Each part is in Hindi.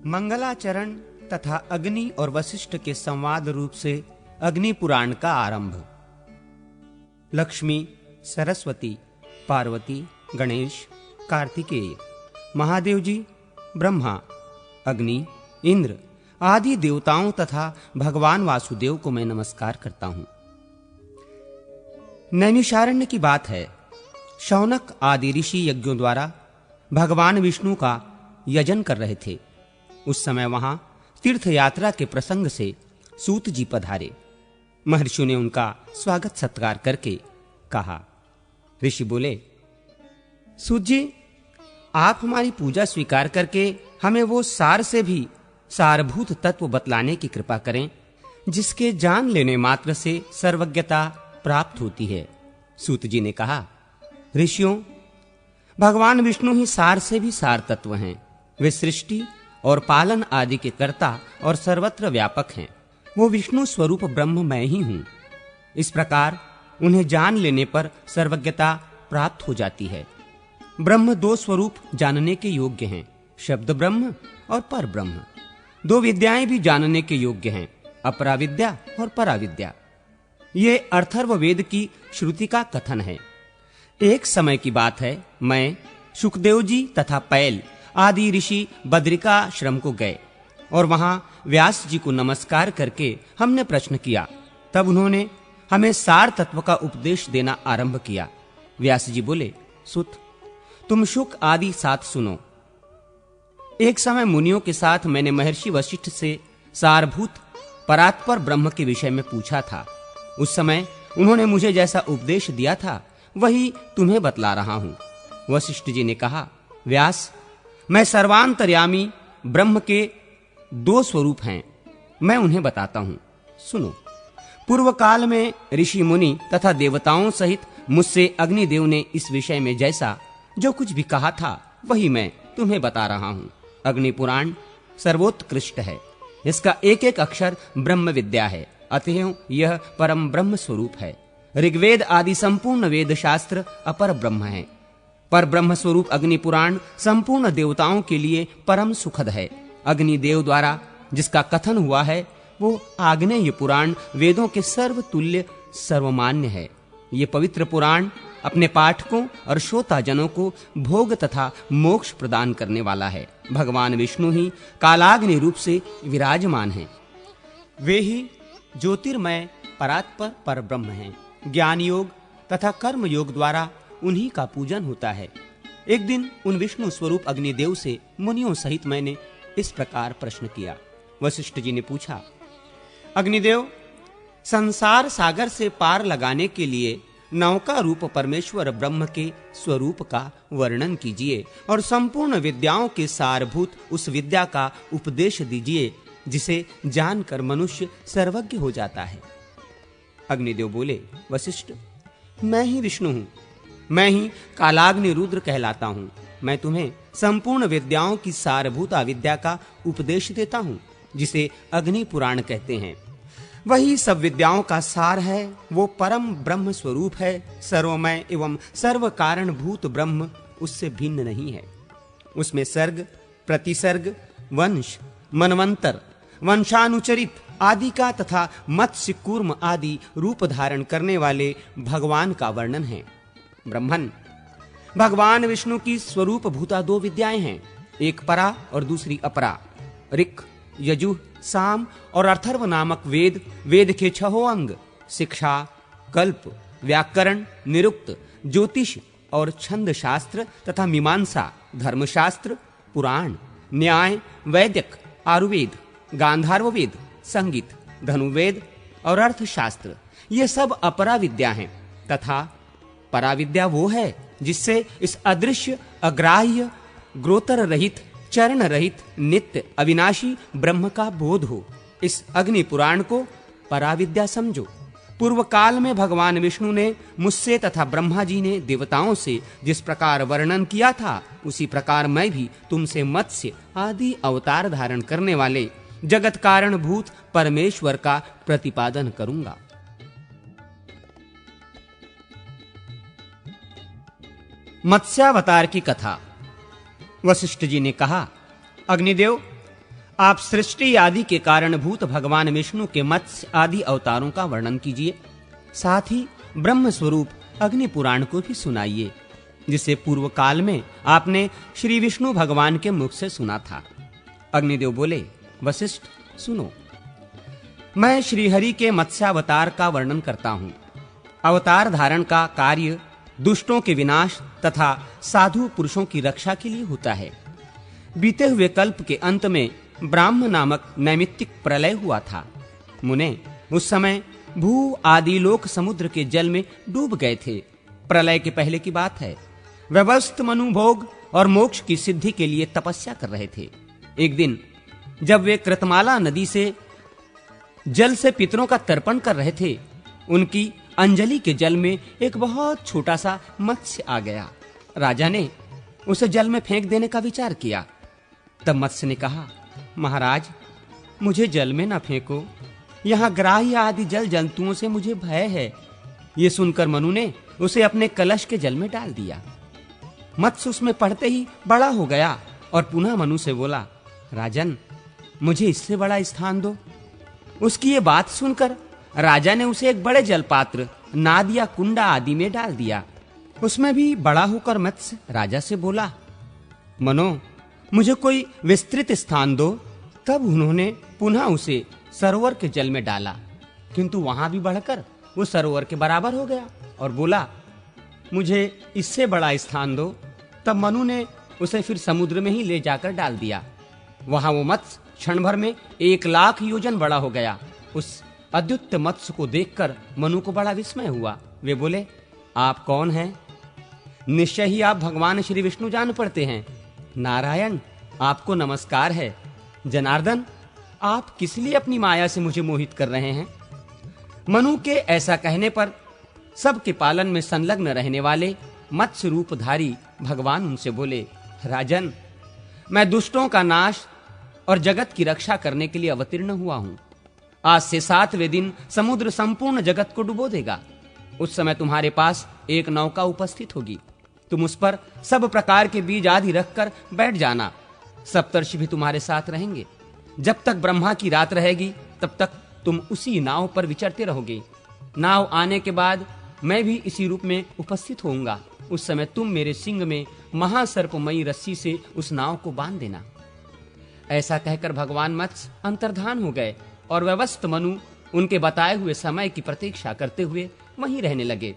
मंगलाचरण तथा अग्नि और वशिष्ठ के संवाद रूप से अग्नि पुराण का आरंभ। लक्ष्मी, सरस्वती, पार्वती, गणेश, कार्तिकेय, महादेव जी, ब्रह्मा, अग्नि, इंद्र आदि देवताओं तथा भगवान वासुदेव को मैं नमस्कार करता हूं। नैमिषारण्य की बात है। शौनक आदि ऋषि यज्ञों द्वारा भगवान विष्णु का यजन कर रहे थे। उस समय वहां तीर्थ यात्रा के प्रसंग से सूत जी पधारे। महर्षियों ने उनका स्वागत सत्कार करके कहा। ऋषि बोले, सूत जी, आप हमारी पूजा स्वीकार करके हमें वो सार से भी सारभूत तत्व बतलाने की कृपा करें जिसके जान लेने मात्र से सर्वज्ञता प्राप्त होती है। सूत जी ने कहा, ऋषियों, भगवान विष्णु ही सार से भी सार तत्व हैं। वे सृष्टि और पालन आदि के कर्ता और सर्वत्र व्यापक हैं। वो विष्णु स्वरूप ब्रह्म मैं ही हूं। इस प्रकार उन्हें जान लेने पर सर्वज्ञता प्राप्त हो जाती है। ब्रह्म दो स्वरूप जानने के योग्य हैं, शब्द ब्रह्म और पर ब्रह्म। दो विद्याएं भी जानने के योग्य हैं, अपरा विद्या और परा विद्या। ये अथर्ववेद की श्रुति का कथन है। एक समय की बात है, मैं, सुखदेव जी तथा पैल आदि ऋषि बद्रिकाश्रम को गए और वहां व्यास जी को नमस्कार करके हमने प्रश्न किया। तब उन्होंने हमें सार तत्व का उपदेश देना आरंभ किया। व्यास जी बोले, सुत, तुम शुक आदि साथ सुनो। एक समय मुनियों के साथ मैंने महर्षि वशिष्ठ से सारभूत परात्पर ब्रह्म के विषय में पूछा था। उस समय उन्होंने मुझे जैसा उपदेश दिया था वही तुम्हें बतला रहा हूं। वशिष्ठ जी ने कहा, व्यास, मैं सर्वांतर्यामी ब्रह्म के दो स्वरूप हैं, मैं उन्हें बताता हूं, सुनो। पूर्व काल में ऋषि मुनि तथा देवताओं सहित मुझसे अग्निदेव ने इस विषय में जैसा जो कुछ भी कहा था वही मैं तुम्हें बता रहा हूं। अग्नि पुराण सर्वोत्कृष्ट है। इसका एक एक अक्षर ब्रह्म विद्या है, अतएव यह परम ब्रह्म स्वरूप है। ऋग्वेद आदि संपूर्ण वेद शास्त्र अपर ब्रह्म है। पर ब्रह्म स्वरूप अग्नि पुराण संपूर्ण देवताओं के लिए परम सुखद है। अग्नि देव द्वारा जिसका कथन हुआ है वो आग्नेय पुराण वेदों के सर्वतुल्य सर्वमान्य है। ये पवित्र पुराण अपने पाठकों और श्रोताजनों को भोग तथा मोक्ष प्रदान करने वाला है। भगवान विष्णु ही कालाग्नि रूप से विराजमान हैं। वे ही ज्योतिर्मय परात्पर पर ब्रह्म हैं। ज्ञान योग तथा कर्म योग द्वारा उन्हीं का पूजन होता है। एक दिन उन विष्णु स्वरूप अग्निदेव से मुनियों सहित मैंने इस प्रकार प्रश्न किया। वशिष्ठ जी ने पूछा, अग्निदेव, संसार सागर से पार लगाने के लिए नौका रूप परमेश्वर ब्रह्म के स्वरूप का वर्णन कीजिए और संपूर्ण विद्याओं के सारभूत उस विद्या का उपदेश दीजिए जिसे जानकर मनुष्य सर्वज्ञ हो जाता है। अग्निदेव बोले, वशिष्ठ, मैं ही विष्णु हूं। मैं ही कालाग्नि रुद्र कहलाता हूं। मैं तुम्हें संपूर्ण विद्याओं की सारभूत विद्या का उपदेश देता हूं जिसे अग्नि पुराण कहते हैं। वही सब विद्याओं का सार है। वो परम ब्रह्म स्वरूप है। सर्वमय एवं सर्व कारण भूत ब्रह्म उससे भिन्न नहीं है। उसमें सर्ग, प्रतिसर्ग, वंश, मनवंतर, वंशानुचरित आदि का तथा मत्स्य कूर्म आदि रूप धारण करने वाले भगवान का वर्णन है। ब्रह्मन, भगवान विष्णु की स्वरूप भूता दो विद्याएं हैं, एक परा और दूसरी अपरा। ऋक्, यजुः, साम और अथर्व नामक वेद, वेद के छहों अंग, शिक्षा, कल्प, व्याकरण, निरुक्त, ज्योतिष और छंद शास्त्र तथा मीमांसा, धर्मशास्त्र, पुराण, न्याय, वैदिक, आयुर्वेद, गांधार्व वेद, संगीत, धनुर्वेद और अर्थशास्त्र, ये सब अपरा विद्या हैं। तथा पराविद्या वो है जिससे इस अदृश्य, अग्राह्य, ग्रोतर रहित, चरण रहित, नित्य अविनाशी ब्रह्म का बोध हो। इस अग्नि पुराण को पराविद्या समझो। पूर्व काल में भगवान विष्णु ने मुझसे तथा ब्रह्मा जी ने देवताओं से जिस प्रकार वर्णन किया था उसी प्रकार मैं भी तुमसे मत्स्य आदि अवतार धारण करने वाले जगत कारण भूत परमेश्वर का प्रतिपादन करूंगा। मत्स्यावतार की कथा। वशिष्ठ जी ने कहा, अग्निदेव, आप सृष्टि आदि के कारणभूत भगवान विष्णु के मत्स्य आदि अवतारों का वर्णन कीजिए, साथ ही ब्रह्म स्वरूप अग्नि पुराण को भी सुनाइए, जिसे पूर्व काल में आपने श्री विष्णु भगवान के मुख से सुना था। अग्निदेव बोले, वशिष्ठ सुनो, मैं श्रीहरि के मत्स्यावतार का वर्णन करता हूँ। अवतार धारण का कार्य दुष्टों के विनाश तथा साधु पुरुषों की रक्षा के लिए होता है। बीते हुए कल्प के अंत में ब्राह्म नामक नैमित्तिक प्रलय हुआ था। मुने, उस समय भू आदि लोक समुद्र के जल में डूब गए थे। प्रलय के पहले की बात है। व्यवस्थ मनु भोग और मोक्ष की सिद्धि के लिए तपस्या कर रहे थे। एक दिन जब वे कृतमाला नदी से जल से पितरों का तर्पण कर रहे थे, उनकी अंजलि के जल में एक बहुत छोटा सा मत्स्य आ गया। राजा ने उसे जल में फेंक देने का विचार किया। तब मत्स्य ने कहा, महाराज, मुझे जल में न फेंको, यहाँ ग्राह्य आदि जल जंतुओं से मुझे भय है। ये सुनकर मनु ने उसे अपने कलश के जल में डाल दिया। मत्स्य उसमें पड़ते ही बड़ा हो गया और पुनः मनु से बोला, राजन, मुझे इससे बड़ा स्थान दो। उसकी ये बात सुनकर राजा ने उसे एक बड़े जलपात्र, नाद या कुंडा आदि में डाल दिया। उसमें भी बड़ा होकर मत्स्य राजा से बोला, मनो, मुझे कोई विस्तृत स्थान दो। तब उन्होंने पुनः उसे सरोवर के जल में डाला, किंतु वहां भी बढ़कर वो सरोवर के बराबर हो गया और बोला, मुझे इससे बड़ा स्थान दो। तब मनु ने उसे फिर समुद्र में ही ले जाकर डाल दिया। वहां वो मत्स्य क्षण भर में 1,00,000 योजन बड़ा हो गया। उस अद्भुत मत्स्य को देखकर मनु को बड़ा विस्मय हुआ। वे बोले, आप कौन हैं? निश्चय ही आप भगवान श्री विष्णु जान पड़ते हैं। नारायण, आपको नमस्कार है। जनार्दन, आप किस लिए अपनी माया से मुझे मोहित कर रहे हैं? मनु के ऐसा कहने पर सबके पालन में संलग्न रहने वाले मत्स्य रूपधारी भगवान उनसे बोले, राजन, मैं दुष्टों का नाश और जगत की रक्षा करने के लिए अवतीर्ण हुआ हूं। आज से 7वें दिन समुद्र संपूर्ण जगत को डुबो देगा। उस समय तुम्हारे पास एक नौका उपस्थित होगी। तुम उस पर सब प्रकार के बीज आदि रखकर बैठ जाना। सप्तर्षि भी तुम्हारे साथ रहेंगे। जब तक ब्रह्मा की रात रहेगी, तब तक तुम उसी नाव पर विचरते रहोगे। नाव आने के बाद मैं भी इसी रूप में उपस्थित होऊंगा। उस समय तुम मेरे सिंग में महासर्पमयी रस्सी से उस नाव को बांध देना। ऐसा कहकर भगवान मत्स्य अंतर्धान हो गए और व्यवस्थ मनु उनके बताए हुए समय की प्रतीक्षा करते हुए वहीं रहने लगे।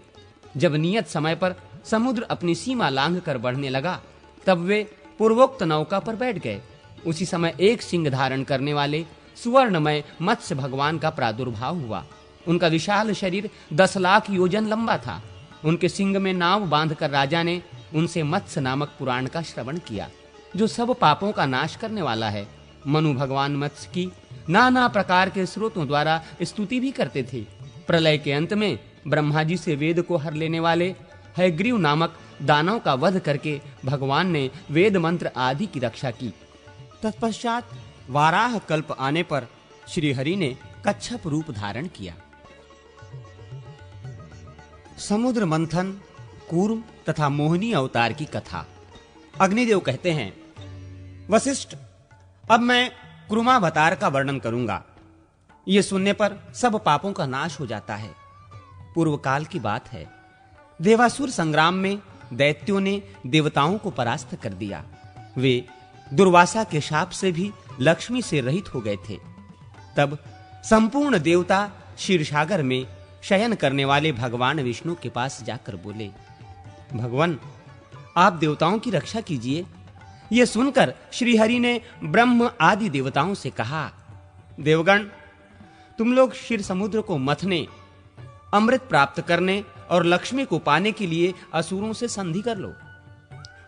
जब नियत समय पर समुद्र अपनी सीमा लांघकर बढ़ने लगा, तब वे पूर्वोक्त नौका पर बैठ गए। उसी समय एक सिंह धारण करने वाले सुवर्णमय मत्स्य भगवान का प्रादुर्भाव हुआ। उनका विशाल शरीर 10,00,000 योजन लंबा था। उनके सिंग में नाव बांधकर राजा ने उनसे मत्स्य नामक पुराण का श्रवण किया, जो सब पापों का नाश करने वाला है। मनु भगवान मत्स्य की नाना प्रकार के स्रोतों द्वारा स्तुति भी करते थे। प्रलय के अंत में ब्रह्मा जी से वेद को हर लेने वाले हयग्रीव नामक दानव का वध करके भगवान ने वेद मंत्र आदि की रक्षा की। तत्पश्चात वाराह कल्प आने पर श्री हरि ने कच्छप रूप धारण किया। समुद्र मंथन, कूर्म तथा मोहिनी अवतार की कथा। अग्निदेव कहते हैं, वशिष्ठ, अब मैं कुर्मावतार का वर्णन करूंगा। यह सुनने पर सब पापों का नाश हो जाता है। पूर्व काल की बात है। देवासुर संग्राम में दैत्यों ने देवताओं को परास्त कर दिया। वे दुर्वासा के शाप से भी लक्ष्मी से रहित हो गए थे। तब संपूर्ण देवता क्षीरसागर में शयन करने वाले भगवान विष्णु के पास जाकर बोले, भगवान, आप देवताओं की रक्षा कीजिए। यह सुनकर श्री हरि ने ब्रह्म आदि देवताओं से कहा, देवगण, तुम लोग क्षीर समुद्र को मथने, अमृत प्राप्त करने और लक्ष्मी को पाने के लिए असुरों से संधि कर लो।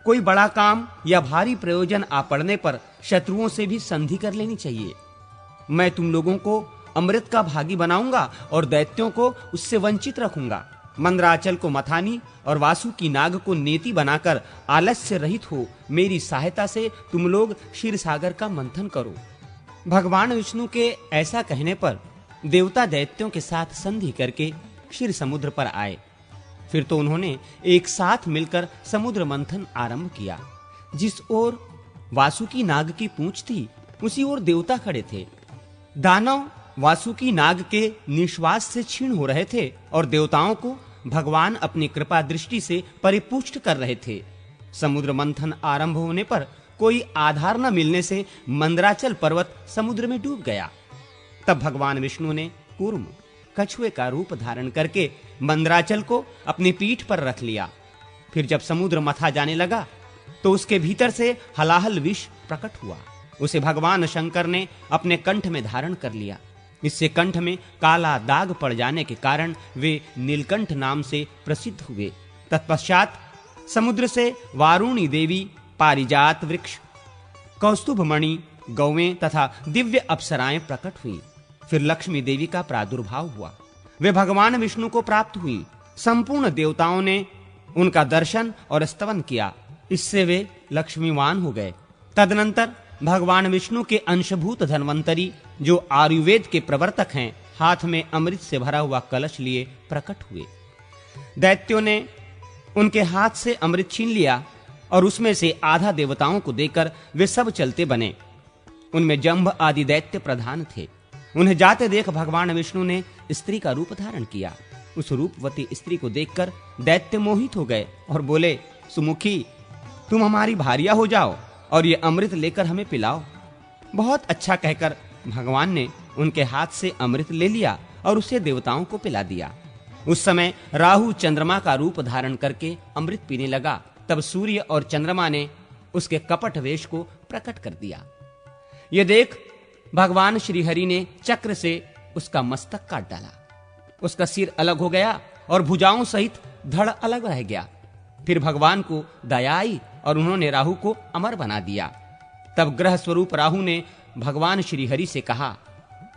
कोई बड़ा काम या भारी प्रयोजन आ पड़ने पर शत्रुओं से भी संधि कर लेनी चाहिए। मैं तुम लोगों को अमृत का भागी बनाऊंगा और दैत्यों को उससे वंचित रखूंगा। मंदराचल को मथानी और वासुकी नाग को नेति बनाकर आलस्य रहित हो मेरी सहायता से तुम लोग क्षीर सागर का मंथन करो। भगवान विष्णु के ऐसा कहने पर देवता दैत्यों के साथ संधि करके क्षीर समुद्र पर आए। फिर तो उन्होंने एक साथ मिलकर समुद्र मंथन आरंभ किया। जिस ओर वासुकी नाग की पूंछ थी, उसी ओर देवता खड़े थे। दानव वासुकी नाग के निश्वास से क्षीण हो रहे थे और देवताओं को भगवान अपनी कृपा दृष्टि से परिपुष्ट कर रहे थे। समुद्र मंथन आरंभ होने पर कोई आधार न मिलने से मंदराचल पर्वत समुद्र में डूब गया। तब भगवान विष्णु ने कूर्म कछुए का रूप धारण करके मंदराचल को अपनी पीठ पर रख लिया। फिर जब समुद्र मथा जाने लगा तो उसके भीतर से हलाहल विष प्रकट हुआ। उसे भगवान शंकर ने अपने कंठ में धारण कर लिया। इससे कंठ में काला दाग पड़ जाने के कारण वे नीलकंठ नाम से प्रसिद्ध हुए। तत्पश्चात समुद्र से वारुणी देवी, पारिजात वृक्ष, कौस्तुभमणि, गौवें तथा दिव्य अप्सराएं प्रकट हुई। फिर लक्ष्मी देवी का प्रादुर्भाव हुआ। वे भगवान विष्णु को प्राप्त हुई। संपूर्ण देवताओं ने उनका दर्शन और स्तवन किया। इससे वे लक्ष्मीवान हो गए। तदनंतर भगवान विष्णु के अंशभूत धन्वंतरी, जो आयुर्वेद के प्रवर्तक हैं, हाथ में अमृत से भरा हुआ कलश लिए प्रकट हुए। दैत्यों ने उनके हाथ से अमृत छीन लिया और उसमें से आधा देवताओं को देकर वे सब चलते बने। उनमें जंभ आदि दैत्य प्रधान थे। उन्हें जाते देख भगवान विष्णु ने स्त्री का रूप धारण किया। उस रूपवती स्त्री को देखकर दैत्य मोहित हो गए और बोले, सुमुखी, तुम हमारी भार्या हो जाओ और ये अमृत लेकर हमें पिलाओ। बहुत अच्छा कहकर भगवान ने उनके हाथ से अमृत ले लिया और उसे देवताओं को पिला दिया। उस समय राहु चंद्रमा का रूप धारण करके अमृत पीने लगा। तब सूर्य और चंद्रमा ने उसके कपट वेश को प्रकट कर दिया। ये देख भगवान श्री हरि ने चक्र से उसका मस्तक काट डाला। उसका सिर अलग हो गया और भुजाओं सहित धड़ अलग रह गया। फिर भगवान को दया आई और उन्होंने राहु को अमर बना दिया। तब ग्रह स्वरूप राहु ने भगवान श्री हरि से कहा,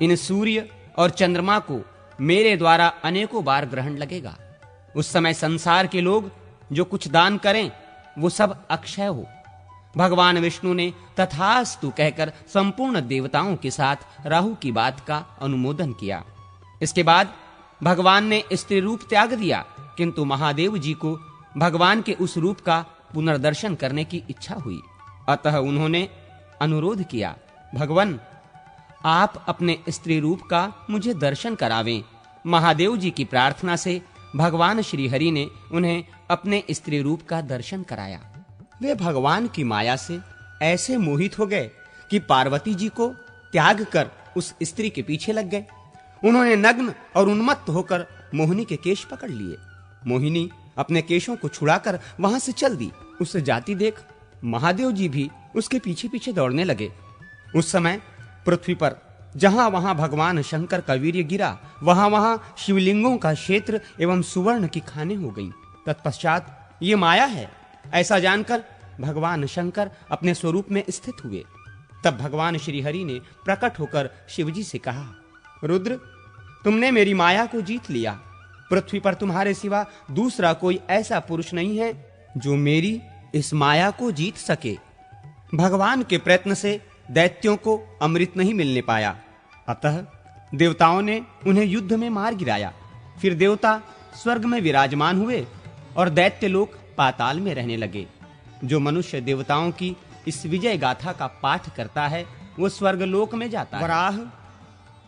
इन सूर्य और चंद्रमा को मेरे द्वारा अनेकों बार ग्रहण लगेगा। उस समय संसार के लोग जो कुछ दान करें वो सब अक्षय हो। भगवान विष्णु ने तथास्तु कहकर संपूर्ण देवताओं के साथ राहु की बात का अनुमोदन किया। इसके बाद भगवान ने स्त्री रूप त्याग दिया, किंतु महादेव जी को भगवान के उस रूप का पुनर्दर्शन करने की इच्छा हुई। अतः उन्होंने अनुरोध किया, भगवान, आप अपने स्त्री रूप का मुझे दर्शन करावें। महादेव जी की प्रार्थना से भगवान श्री हरि ने उन्हें अपने स्त्री रूप का दर्शन कराया। वे भगवान की माया से ऐसे मोहित हो गए कि पार्वती जी को त्याग कर उस स्त्री के पीछे लग गए। उन्होंने नग्न और उन्मत्त होकर मोहिनी के केश पकड़ लिए। मोहिनी अपने केशों को छुड़ाकर वहां से चल दी। उसे जाती देख महादेव जी भी उसके पीछे पीछे दौड़ने लगे। उस समय पृथ्वी पर जहां वहां भगवान शंकर का वीर्य गिरा, वहां वहां शिवलिंगों का क्षेत्र एवं सुवर्ण की खानें हो गईं। तत्पश्चात ये माया है ऐसा जानकर भगवान शंकर अपने स्वरूप में स्थित हुए। तब भगवान श्री हरि ने प्रकट होकर शिवजी से कहा, रुद्र, तुमने मेरी माया को जीत लिया। पृथ्वी पर तुम्हारे सिवा दूसरा कोई ऐसा पुरुष नहीं है जो मेरी इस माया को जीत सके। भगवान के प्रयत्न से दैत्यों को अमृत नहीं मिलने पाया, अतः देवताओं ने उन्हें युद्ध में मार गिराया। फिर देवता स्वर्ग में विराजमान हुए और दैत्य लोग पाताल में रहने लगे। जो मनुष्य देवताओं की इस विजय गाथा का पाठ करता है वो स्वर्गलोक में जाता है। वराह,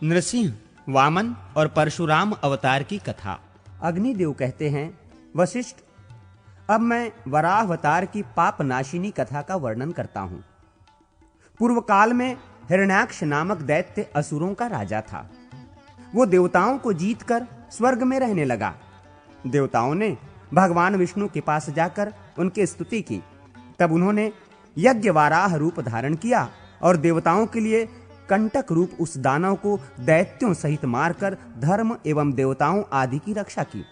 नृसिंह, वामन और परशुराम अवतार की कथा। अग्निदेव कहते हैं, वशिष्ठ, अब मैं वराह अवतार की पाप नाशिनी कथा का वर्णन करता हूं। पूर्व काल में हिरण्याक्ष नामक दैत्य असुरों का राजा था। वो देवताओं को जीतकर स्वर्ग में रहने लगा। देवताओं ने भगवान विष्णु के पास जाकर उनकी स्तुति की। तब उन्होंने यज्ञ वाराह रूप धारण किया और देवताओं के लिए कंटक रूप उस दानव को दैत्यों सहित मारकर धर्म एवं देवताओं आदि की रक्षा की।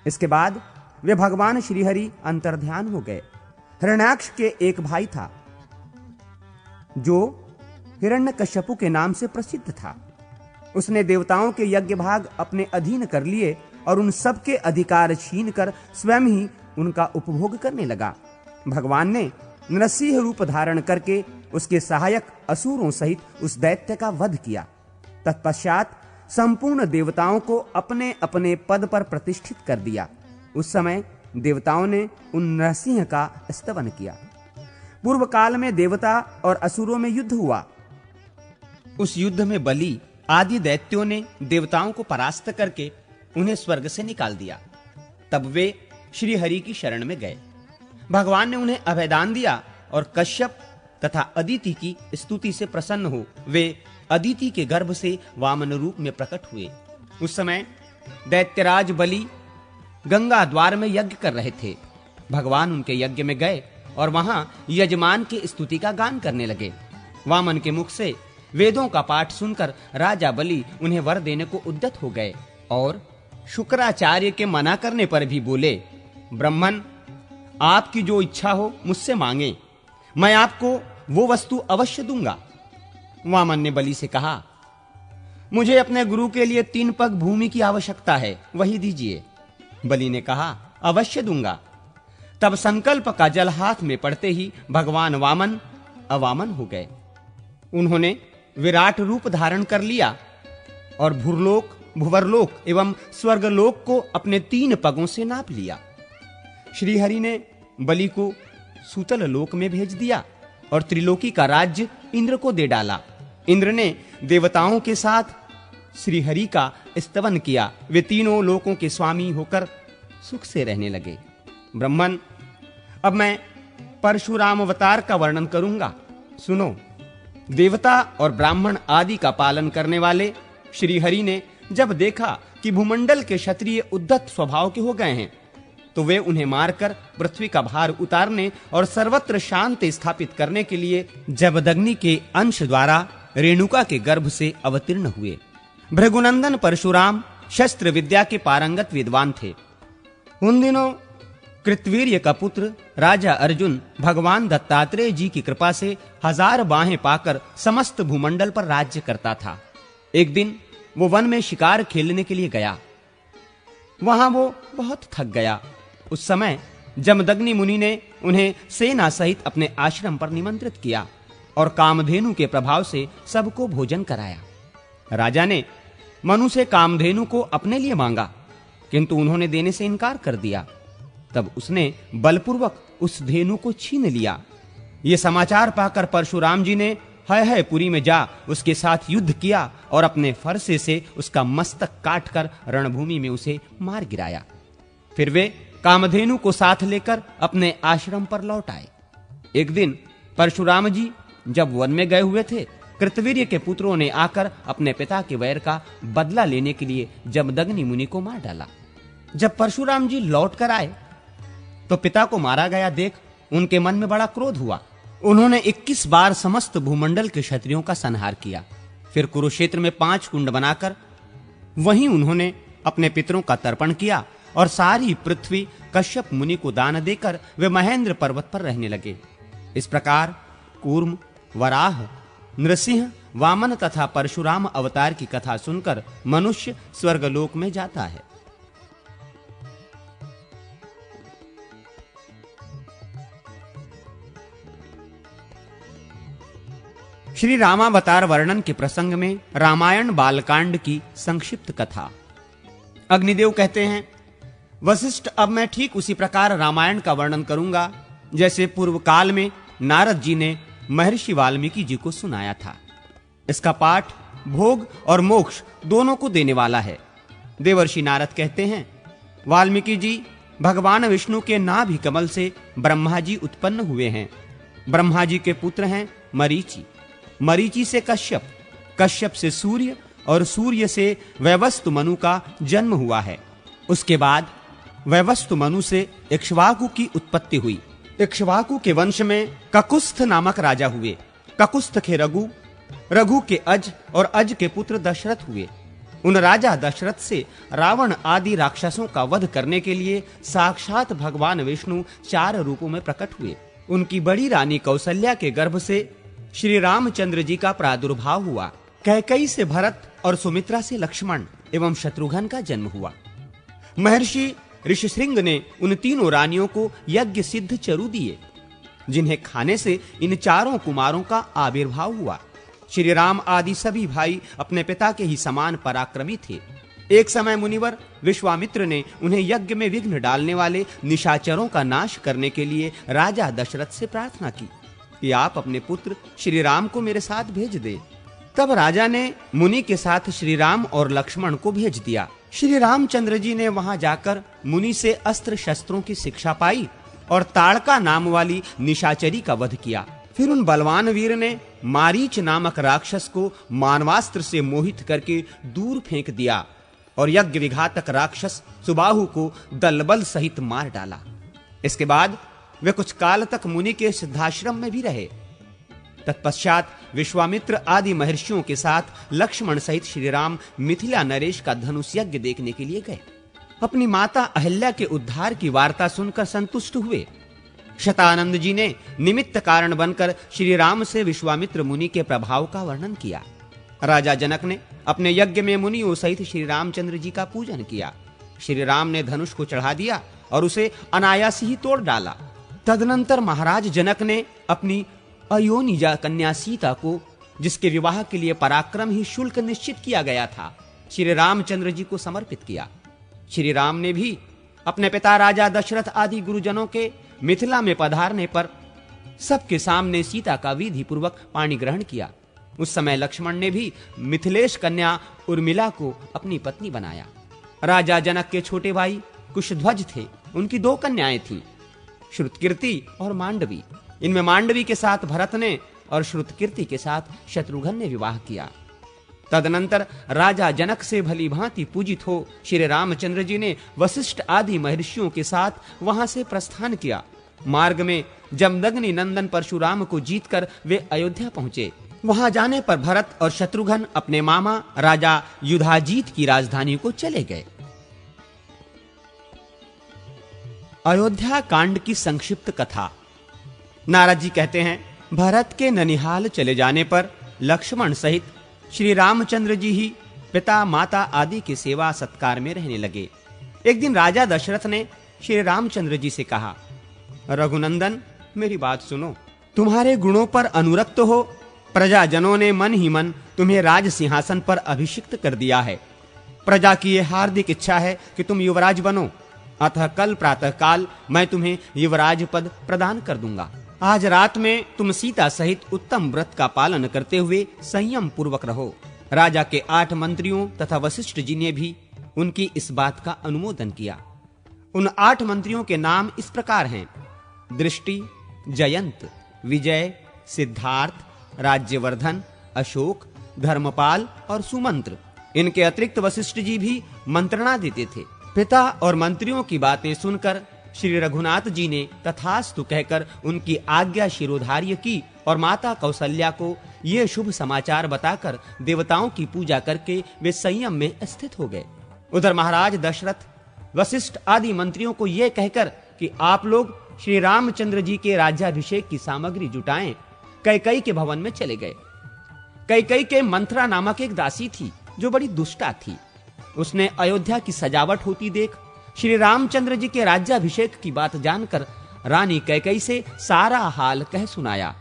इसके बाद वे भगवान श्रीहरि अंतर्ध्यान हो गए। हिरण्याक्ष के एक भाई था जो हिरण्यकश्यपु के नाम से प्रसिद्ध था। उसने देवताओं के यज्ञ भाग अपने अधीन कर लिए और उन सब के अधिकार छीनकर स्वयं ही उनका उपभोग करने लगा। भगवान ने नरसिंह रूप धारण करके उसके सहायक असुरों सहित उस दैत्य का वध किया। तत्पश्चात संपूर्ण देवताओं को अपने अपने पद पर प्रतिष्ठित कर दिया। उस समय देवताओं ने उन नरसिंह का स्तवन किया। पूर्व काल में देवता और असुरों में युद्ध हुआ। उस युद्ध में बलि आदि दैत्यों ने देवताओं को परास्त करके उन्हें स्वर्ग से निकाल दिया। तब वे श्री हरि की शरण में गए। भगवान ने उन्हें अभयदान दिया और कश्यप तथा अदिति की स्तुति से प्रसन्न हो वे अदिति के गर्भ से वामन रूप में प्रकट हुए। उस समय दैत्यराज बलि गंगा द्वार में यज्ञ कर रहे थे। भगवान उनके यज्ञ में गए और वहां यजमान की स्तुति का गान करने लगे। वामन के मुख से वेदों का पाठ सुनकर राजा बलि उन्हें वर देने को उद्यत हो गए और शुक्राचार्य के मना करने पर भी बोले, ब्राह्मण, आपकी जो इच्छा हो मुझसे मांगे, मैं आपको वो वस्तु अवश्य दूंगा। वामन ने बलि से कहा, मुझे अपने गुरु के लिए 3 पग भूमि की आवश्यकता है, वही दीजिए। बलि ने कहा, अवश्य दूंगा। तब संकल्प का जल हाथ में पड़ते ही भगवान वामन अवामन हो गए। उन्होंने विराट रूप धारण कर लिया और भूरलोक, भुवरलोक एवं स्वर्गलोक को अपने 3 पगों से नाप लिया। श्री हरि ने बलि को सूतल लोक में भेज दिया और त्रिलोकी का राज्य इंद्र को दे डाला। इंद्र ने देवताओं के साथ श्री हरि का स्तवन किया। वे तीनों लोकों के स्वामी होकर सुख से रहने लगे। ब्राह्मण, अब मैं परशुराम अवतार का वर्णन करूंगा, सुनो। देवता और ब्राह्मण आदि का पालन करने वाले श्री हरि ने जब देखा कि भूमंडल के क्षत्रिय उद्धत स्वभाव के हो गए हैं, तो वे उन्हें मारकर पृथ्वी का भार उतारने और सर्वत्र शांति स्थापित करने के लिए जमदग्नि के अंश द्वारा रेणुका के गर्भ से अवतीर्ण हुए। भृगुनंदन परशुराम शस्त्र विद्या के पारंगत विद्वान थे। उन दिनों कृतवीर्य का पुत्र राजा अर्जुन भगवान दत्तात्रेय जी की कृपा से 1000 बाहें पाकर समस्त भूमंडल पर राज्य करता था। एक दिन वो वन में शिकार खेलने के लिए गया। वहां वो बहुत थक गया। उस समय जमदग्नि मुनि ने उन्हें सेना सहित अपने आश्रम पर निमंत्रित किया और कामधेनु के प्रभाव से सबको भोजन कराया। राजा ने मनु से कामधेनु को अपने लिए मांगा, किंतु उन्होंने देने से इनकार कर दिया। तब उसने बलपूर्वक उस धेनु को छीन लिया। ये समाचार पाकर परशुराम जी ने है पुरी में जा उसके साथ युद्ध किया और अपने फरसे से उसका मस्तक काटकर रणभूमि में उसे मार गिराया। फिर वे कामधेनु को साथ लेकर अपने आश्रम पर लौट आए। एक दिन परशुराम जी जब वन में गए हुए थे, कृतवीर्य के पुत्रों ने आकर अपने पिता के वैर का बदला लेने के लिए जमदग्नि मुनि को मार डाला। जब परशुराम जी लौट कर आए तो पिता को मारा गया देख उनके मन में बड़ा क्रोध हुआ। उन्होंने 21 बार समस्त भूमंडल के क्षत्रियों का संहार किया। फिर कुरुक्षेत्र में 5 कुंड बनाकर वहीं उन्होंने अपने पितरों का तर्पण किया और सारी पृथ्वी कश्यप मुनि को दान देकर वे महेंद्र पर्वत पर रहने लगे। इस प्रकार कूर्म, वराह, नृसिंह, वामन तथा परशुराम अवतार की कथा सुनकर मनुष्य स्वर्गलोक में जाता है। श्री रामावतार वर्णन के प्रसंग में रामायण बालकांड की संक्षिप्त कथा। अग्निदेव कहते हैं, वशिष्ठ, अब मैं ठीक उसी प्रकार रामायण का वर्णन करूंगा जैसे पूर्व काल में नारद जी ने महर्षि वाल्मीकि जी को सुनाया था। इसका पाठ भोग और मोक्ष दोनों को देने वाला है। देवर्षि नारद कहते हैं, वाल्मीकि जी भगवान विष्णु के नाभि कमल से ब्रह्मा जी उत्पन्न हुए हैं। ब्रह्मा जी के पुत्र हैं मरीचि, मरीचि से कश्यप, कश्यप से सूर्य और सूर्य से वैवस्वत मनु का जन्म हुआ है। उसके बाद वैवस्वत मनु से इक्ष्वाकु की उत्पत्ति हुई। इक्ष्वाकु के वंश में ककुस्थ नामक राजा हुए। ककुस्थ के रघु, रघु के अज और अज के पुत्र दशरथ हुए। उन राजा दशरथ से रावण आदि राक्षसों का वध करने के लिए साक्षात भगवान विष्णु 4 रूपों में प्रकट हुए। उनकी बड़ी रानी कौसल्या के गर्भ से श्री रामचंद्र जी का प्रादुर्भाव हुआ। कैकेयी से भरत और सुमित्रा से लक्ष्मण एवं शत्रुघ्न का जन्म हुआ। महर्षि ऋषिशृंग ने उन तीनों रानियों को यज्ञ सिद्ध चरु दिए, जिन्हें खाने से इन 4 कुमारों का आविर्भाव हुआ। श्री राम आदि सभी भाई अपने पिता के ही समान पराक्रमी थे। एक समय मुनिवर विश्वामित्र ने उन्हें यज्ञ में विघ्न डालने वाले निशाचरों का नाश करने के लिए राजा दशरथ से प्रार्थना की कि आप अपने पुत्र श्री राम को मेरे साथ भेज दे। तब राजा ने मुनि के साथ श्री राम और लक्ष्मण को भेज दिया। श्री रामचंद्र जी ने वहां जाकर मुनि से अस्त्र शस्त्रों की शिक्षा पाई और ताड़का नाम वाली निशाचरी का वध किया। फिर उन बलवान वीर ने मारीच नामक राक्षस को मानवास्त्र से मोहित करके दूर फेंक दिया और यज्ञ विघातक राक्षस सुबाहु को दलबल सहित मार डाला। इसके बाद वे कुछ काल तक मुनि के सिद्धाश्रम में भी रहे। तत्पश्चात विश्वामित्र आदि महर्षियों के साथ लक्ष्मण सहित श्री राम मिथिला नरेश का धनुष यज्ञ देखने के लिए गए। अपनी माता अहिल्या के उद्धार की वार्ता सुनकर संतुष्ट हुए। शतानंद जी ने निमित्त कारण बनकर श्री राम से विश्वामित्र मुनि के प्रभाव का वर्णन किया। राजा जनक ने अपने यज्ञ में मुनियों सहित श्री रामचंद्र जी का पूजन किया। श्री राम ने धनुष को चढ़ा दिया और उसे अनायास ही तोड़ डाला। तदनंतर महाराज जनक ने अपनी अयोनिजा कन्या सीता को, जिसके विवाह के लिए पराक्रम ही शुल्क निश्चित किया गया था, श्री रामचंद्र जी को समर्पित किया। श्री राम ने भी अपने पिता राजा दशरथ आदि गुरुजनों के मिथिला में पधारने पर सबके सामने सीता का विधि पूर्वक पाणी ग्रहण किया। उस समय लक्ष्मण ने भी मिथिलेश कन्या उर्मिला को अपनी पत्नी बनाया। राजा जनक के छोटे भाई कुशध्वज थे। उनकी 2 कन्याएं थीं, श्रुतकीर्ति और मांडवी। इनमें मांडवी के साथ भरत ने और श्रुतकीर्ति के साथ शत्रुघ्न ने विवाह किया। तदनंतर राजा जनक से भली भांति पूजित हो श्री रामचंद्र जी ने वशिष्ठ आदि महर्षियों के साथ वहां से प्रस्थान किया। मार्ग में जमदग्नि नंदन परशुराम को जीतकर वे अयोध्या पहुंचे। वहां जाने पर भरत और शत्रुघ्न अपने मामा राजा युधाजीत की राजधानी को चले गए। अयोध्या कांड की संक्षिप्त कथा। नारद जी कहते हैं, भरत के ननिहाल चले जाने पर लक्ष्मण सहित श्री रामचंद्र जी ही पिता माता आदि की सेवा सत्कार में रहने लगे। एक दिन राजा दशरथ ने श्री रामचंद्र जी से कहा, रघुनंदन मेरी बात सुनो। तुम्हारे गुणों पर अनुरक्त हो प्रजाजनों ने मन ही मन तुम्हें राज सिंहासन पर अभिषिक्त कर दिया है। प्रजा की यह हार्दिक इच्छा है कि तुम युवराज बनो, अतः कल प्रातः काल मैं तुम्हें युवराज पद प्रदान कर दूंगा। आज रात में तुम सीता सहित उत्तम व्रत का पालन करते हुए संयम पूर्वक रहो। राजा के 8 मंत्रियों तथा वशिष्ठ जी ने भी उनकी इस बात का अनुमोदन किया। उन 8 मंत्रियों के नाम इस प्रकार हैं, दृष्टि, जयंत, विजय, सिद्धार्थ, राज्यवर्धन, अशोक, धर्मपाल और सुमंत्र। इनके अतिरिक्त वशिष्ठ जी भी मंत्रणा देते थे। पिता और मंत्रियों की बातें सुनकर श्री रघुनाथ जी ने तथास्तु कहकर उनकी आज्ञा शिरोधार्य की और माता कौशल्या को ये शुभ समाचार बताकर देवताओं की पूजा करके वे संयम में स्थित हो गए। उधर महाराज दशरथ वशिष्ठ आदि मंत्रियों को यह कहकर कि आप लोग श्री रामचंद्र जी के राज्याभिषेक की सामग्री जुटाएं, कैकई के भवन में चले गए। कैकई के मंथरा नामक एक दासी थी जो बड़ी दुष्टा थी। उसने अयोध्या की सजावट होती देख श्री रामचंद्र जी के राज्याभिषेक की बात जानकर रानी कैकई से सारा हाल कह सुनाया।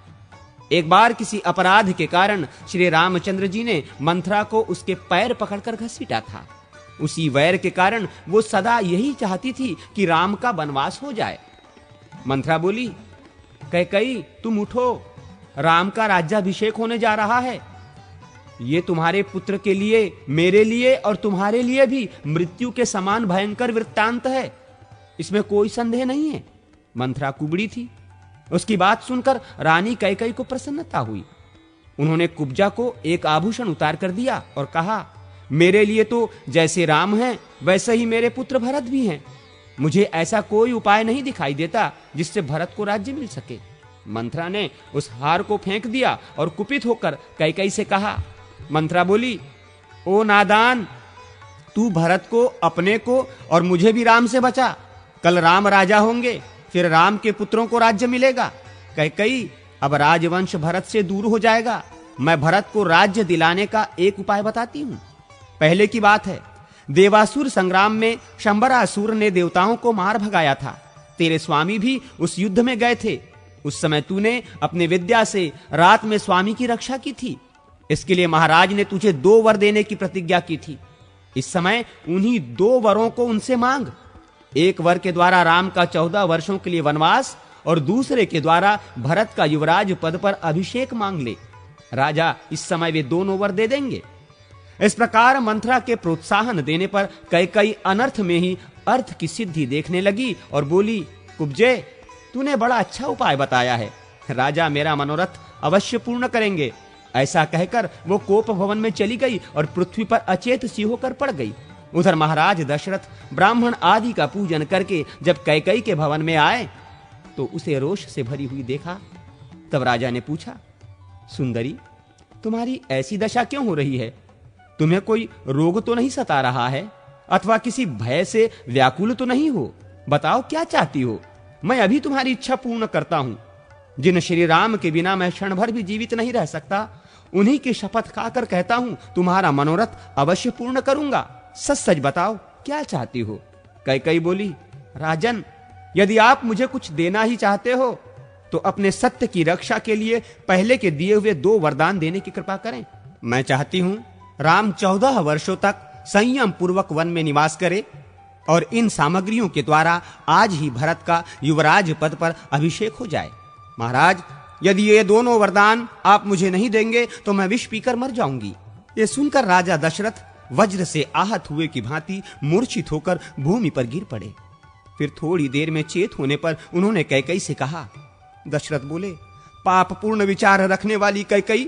एक बार किसी अपराध के कारण श्री रामचंद्र जी ने मंथरा को उसके पैर पकड़कर घसीटा था। उसी वैर के कारण वो सदा यही चाहती थी कि राम का वनवास हो जाए। मंथरा बोली, कैकई तुम उठो, राम का राज्याभिषेक होने जा रहा है। ये तुम्हारे पुत्र के लिए, मेरे लिए और तुम्हारे लिए भी मृत्यु के समान भयंकर वृत्तांत है, इसमें कोई संदेह नहीं है। मंथरा कुबड़ी थी। उसकी बात सुनकर रानी कैकई को प्रसन्नता हुई। उन्होंने कुब्जा को एक आभूषण उतार कर दिया और कहा, मेरे लिए तो जैसे राम हैं वैसे ही मेरे पुत्र भरत भी हैं। मुझे ऐसा कोई उपाय नहीं दिखाई देता जिससे भरत को राज्य मिल सके। मंथरा ने उस हार को फेंक दिया और कुपित होकर कैकई से कहा। मंथरा बोली, ओ नादान, तू भरत को, अपने को और मुझे भी राम से बचा। कल राम राजा होंगे, फिर राम के पुत्रों को राज्य मिलेगा। कैकई, अब राजवंश भरत से दूर हो जाएगा। मैं भरत को राज्य दिलाने का एक उपाय बताती हूं। पहले की बात है, देवासुर संग्राम में शंबरासुर ने देवताओं को मार भगाया था। तेरे स्वामी भी उस युद्ध में गए थे। उस समय तूने अपने विद्या से रात में स्वामी की रक्षा की थी। इसके लिए महाराज ने तुझे 2 वर देने की प्रतिज्ञा की थी। इस समय उन्हीं 2 वरों को उनसे मांग। एक वर के द्वारा राम का 14 वर्षों के लिए वनवास और दूसरे के द्वारा भरत का युवराज पद पर अभिषेक मांग ले। राजा इस समय वे दोनों वर दे देंगे। इस प्रकार मंथरा के प्रोत्साहन देने पर कैकेयी अनर्थ में ही अर्थ की सिद्धि देखने लगी और बोली, कुब्जे, तूने बड़ा अच्छा उपाय बताया है। राजा मेरा मनोरथ अवश्य पूर्ण करेंगे। ऐसा कहकर वो कोप भवन में चली गई और पृथ्वी पर अचेत सी होकर पड़ गई। उधर महाराज दशरथ ब्राह्मण आदि का पूजन करके जब कैकेयी के भवन में आए तो उसे रोष से भरी हुई देखा। तब राजा ने पूछा, सुंदरी, तुम्हारी ऐसी दशा क्यों हो रही है? तुम्हें कोई रोग तो नहीं सता रहा है अथवा किसी भय से व्याकुल तो नहीं हो? बताओ क्या चाहती हो? मैं अभी तुम्हारी इच्छा पूर्ण करता हूं। जिन श्री राम के बिना मैं क्षण भर भी जीवित नहीं रह सकता, उन्हीं की शपथ खाकर कहता हूं तुम्हारा मनोरथ अवश्य पूर्ण करूंगा। सच सच बताओ क्या चाहती हो? कैकेयी बोली, राजन, यदि आप मुझे कुछ देना ही चाहते हो तो अपने सत्य की रक्षा के लिए पहले के दिए हुए 2 वरदान देने की कृपा करें। मैं चाहती हूं राम 14 वर्षों तक संयम पूर्वक वन में निवास करे और इन सामग्रियों के द्वारा आज ही भरत का युवराज पद पर अभिषेक हो जाए। महाराज, यदि ये दोनों वरदान आप मुझे नहीं देंगे तो मैं विष पीकर मर जाऊंगी। ये सुनकर राजा दशरथ वज्र से आहत हुए की भांति मूर्छित होकर भूमि पर गिर पड़े। फिर थोड़ी देर में चेत होने पर उन्होंने कैकेयी से कहा। दशरथ बोले, पाप पूर्ण विचार रखने वाली कैकेयी,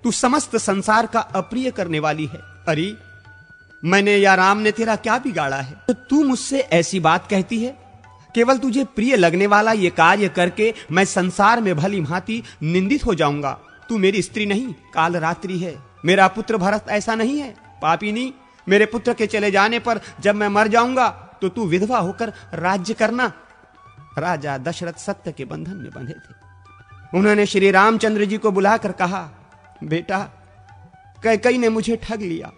तू समस्त संसार का अप्रिय करने वाली है। अरे, मैंने या राम ने तेरा क्या बिगाड़ा है तो तू मुझसे ऐसी बात कहती है? केवल तुझे प्रिय लगने वाला ये कार्य करके मैं संसार में भली भांति निंदित हो जाऊंगा। तू मेरी स्त्री नहीं, काल रात्रि है। मेरा पुत्र भरत ऐसा नहीं है। पापिनी, मेरे पुत्र के चले जाने पर जब मैं मर जाऊंगा तो तू विधवा होकर राज्य करना। राजा दशरथ सत्य के बंधन में बंधे थे। उन्होंने श्री रामचंद्र जी को बुलाकर कहा, बेटा, कैकेयी ने मुझे ठग लिया।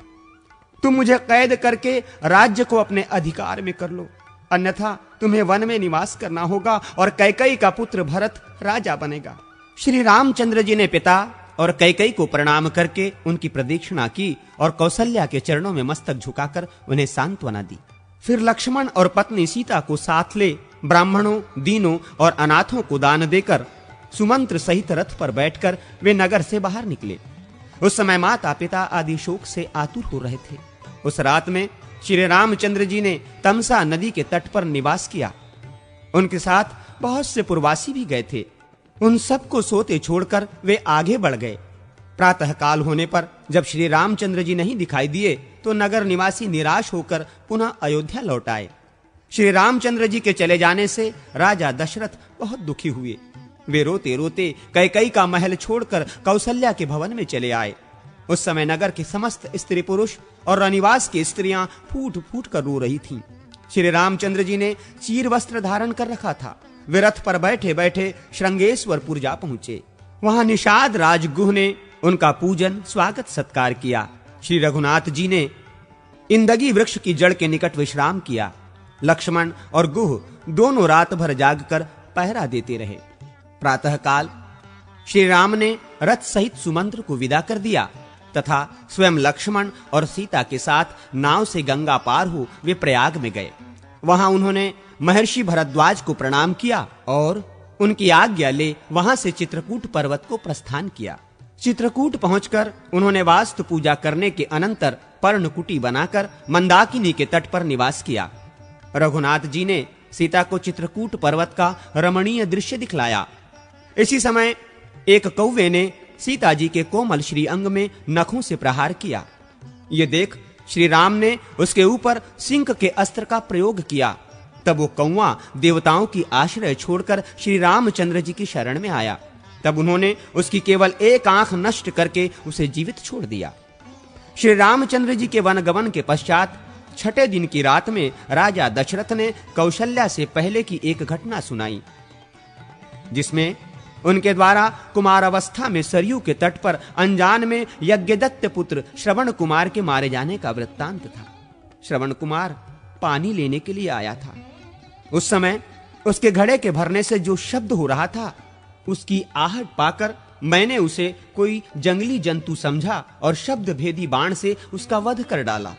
तुम मुझे कैद करके राज्य को अपने अधिकार में कर लो, अन्यथा तुम्हें वन में निवास करना होगा और कैकेयी का पुत्र भरत राजा बनेगा। श्री रामचंद्र जी ने पिता और कैकेयी को प्रणाम करके उनकी प्रदक्षिणा की और कौशल्या के चरणों में मस्तक झुकाकर उन्हें सांत्वना दी। फिर लक्ष्मण और पत्नी सीता को साथ ले ब्राह्मणों, दीनों और अनाथों को दान देकर सुमंत्र सहित रथ पर बैठकर वे नगर से बाहर निकले। उस समय माता पिता आदि शोक से आतुर हो रहे थे। उस रात में श्री रामचंद्र जी ने तमसा नदी के तट पर निवास किया। उनके साथ बहुत से पुरवासी भी गए थे। उन सबको सोते छोड़कर वे आगे बढ़ गए। प्रातः काल होने पर जब श्री रामचंद्र जी नहीं दिखाई दिए तो नगर निवासी निराश होकर पुनः अयोध्या लौट आए। श्री रामचंद्र जी के चले जाने से राजा दशरथ बहुत दुखी हुए। वे रोते रोते कैकेयी का महल छोड़कर कौशल्या के भवन में चले आए। उस समय नगर के समस्त स्त्री पुरुष और रनिवास की स्त्रियां फूट फूट कर रो रही थीं। श्री रामचंद्र जी ने चीर वस्त्र धारण कर रखा था। वे रथ पर बैठे बैठे श्रृंगेश्वरपुर जा पहुंचे। वहां निषाद राजगुह ने उनका पूजन स्वागत सत्कार किया। श्री रघुनाथ जी ने इंदगी वृक्ष की जड़ के निकट विश्राम किया। लक्ष्मण और गुह दोनों रात भर जागकर पहरा देते रहे। प्रातः काल श्री राम ने रथ सहित सुमंत्र को विदा कर दिया तथा स्वयं लक्ष्मण और सीता के साथ नाव से गंगा पार हो वे प्रयाग में गए। वहां उन्होंने महर्षि भरद्वाज को प्रणाम किया और उनकी आज्ञा ले वहां से चित्रकूट पर्वत को प्रस्थान किया। चित्रकूट पहुंचकर उन्होंने वास्तु पूजा करने के अनंतर पर्णकुटी बनाकर मंदाकिनी के तट पर निवास किया। रघुनाथ जी ने सीता को चित्रकूट पर्वत का रमणीय दृश्य दिखलाया। इसी समय एक कौवे ने सीता जी के कोमल श्री अंग में नखों से प्रहार किया। ये देख श्री राम ने उसके ऊपर सिंह के अस्त्र का प्रयोग किया। तब वो कौवा देवताओं की आश्रय छोड़कर श्री रामचंद्र जी की शरण में आया। तब उन्होंने उसकी केवल एक आंख नष्ट करके उसे जीवित छोड़ दिया। श्री रामचंद्र जी के वनगमन के पश्चात छठे दिन की रात में राजा दशरथ ने कौशल्या से पहले की एक घटना सुनाई, जिसमें उनके द्वारा कुमार अवस्था में सरयू के तट पर अनजान में यज्ञदत्त पुत्र श्रवण कुमार के मारे जाने का वृत्तांत था। श्रवण कुमार पानी लेने के लिए आया था। उस समय उसके घड़े के भरने से जो शब्द हो रहा था, उसकी आहट पाकर मैंने उसे कोई जंगली जंतु समझा और शब्द भेदी बाण से उसका वध कर डाला।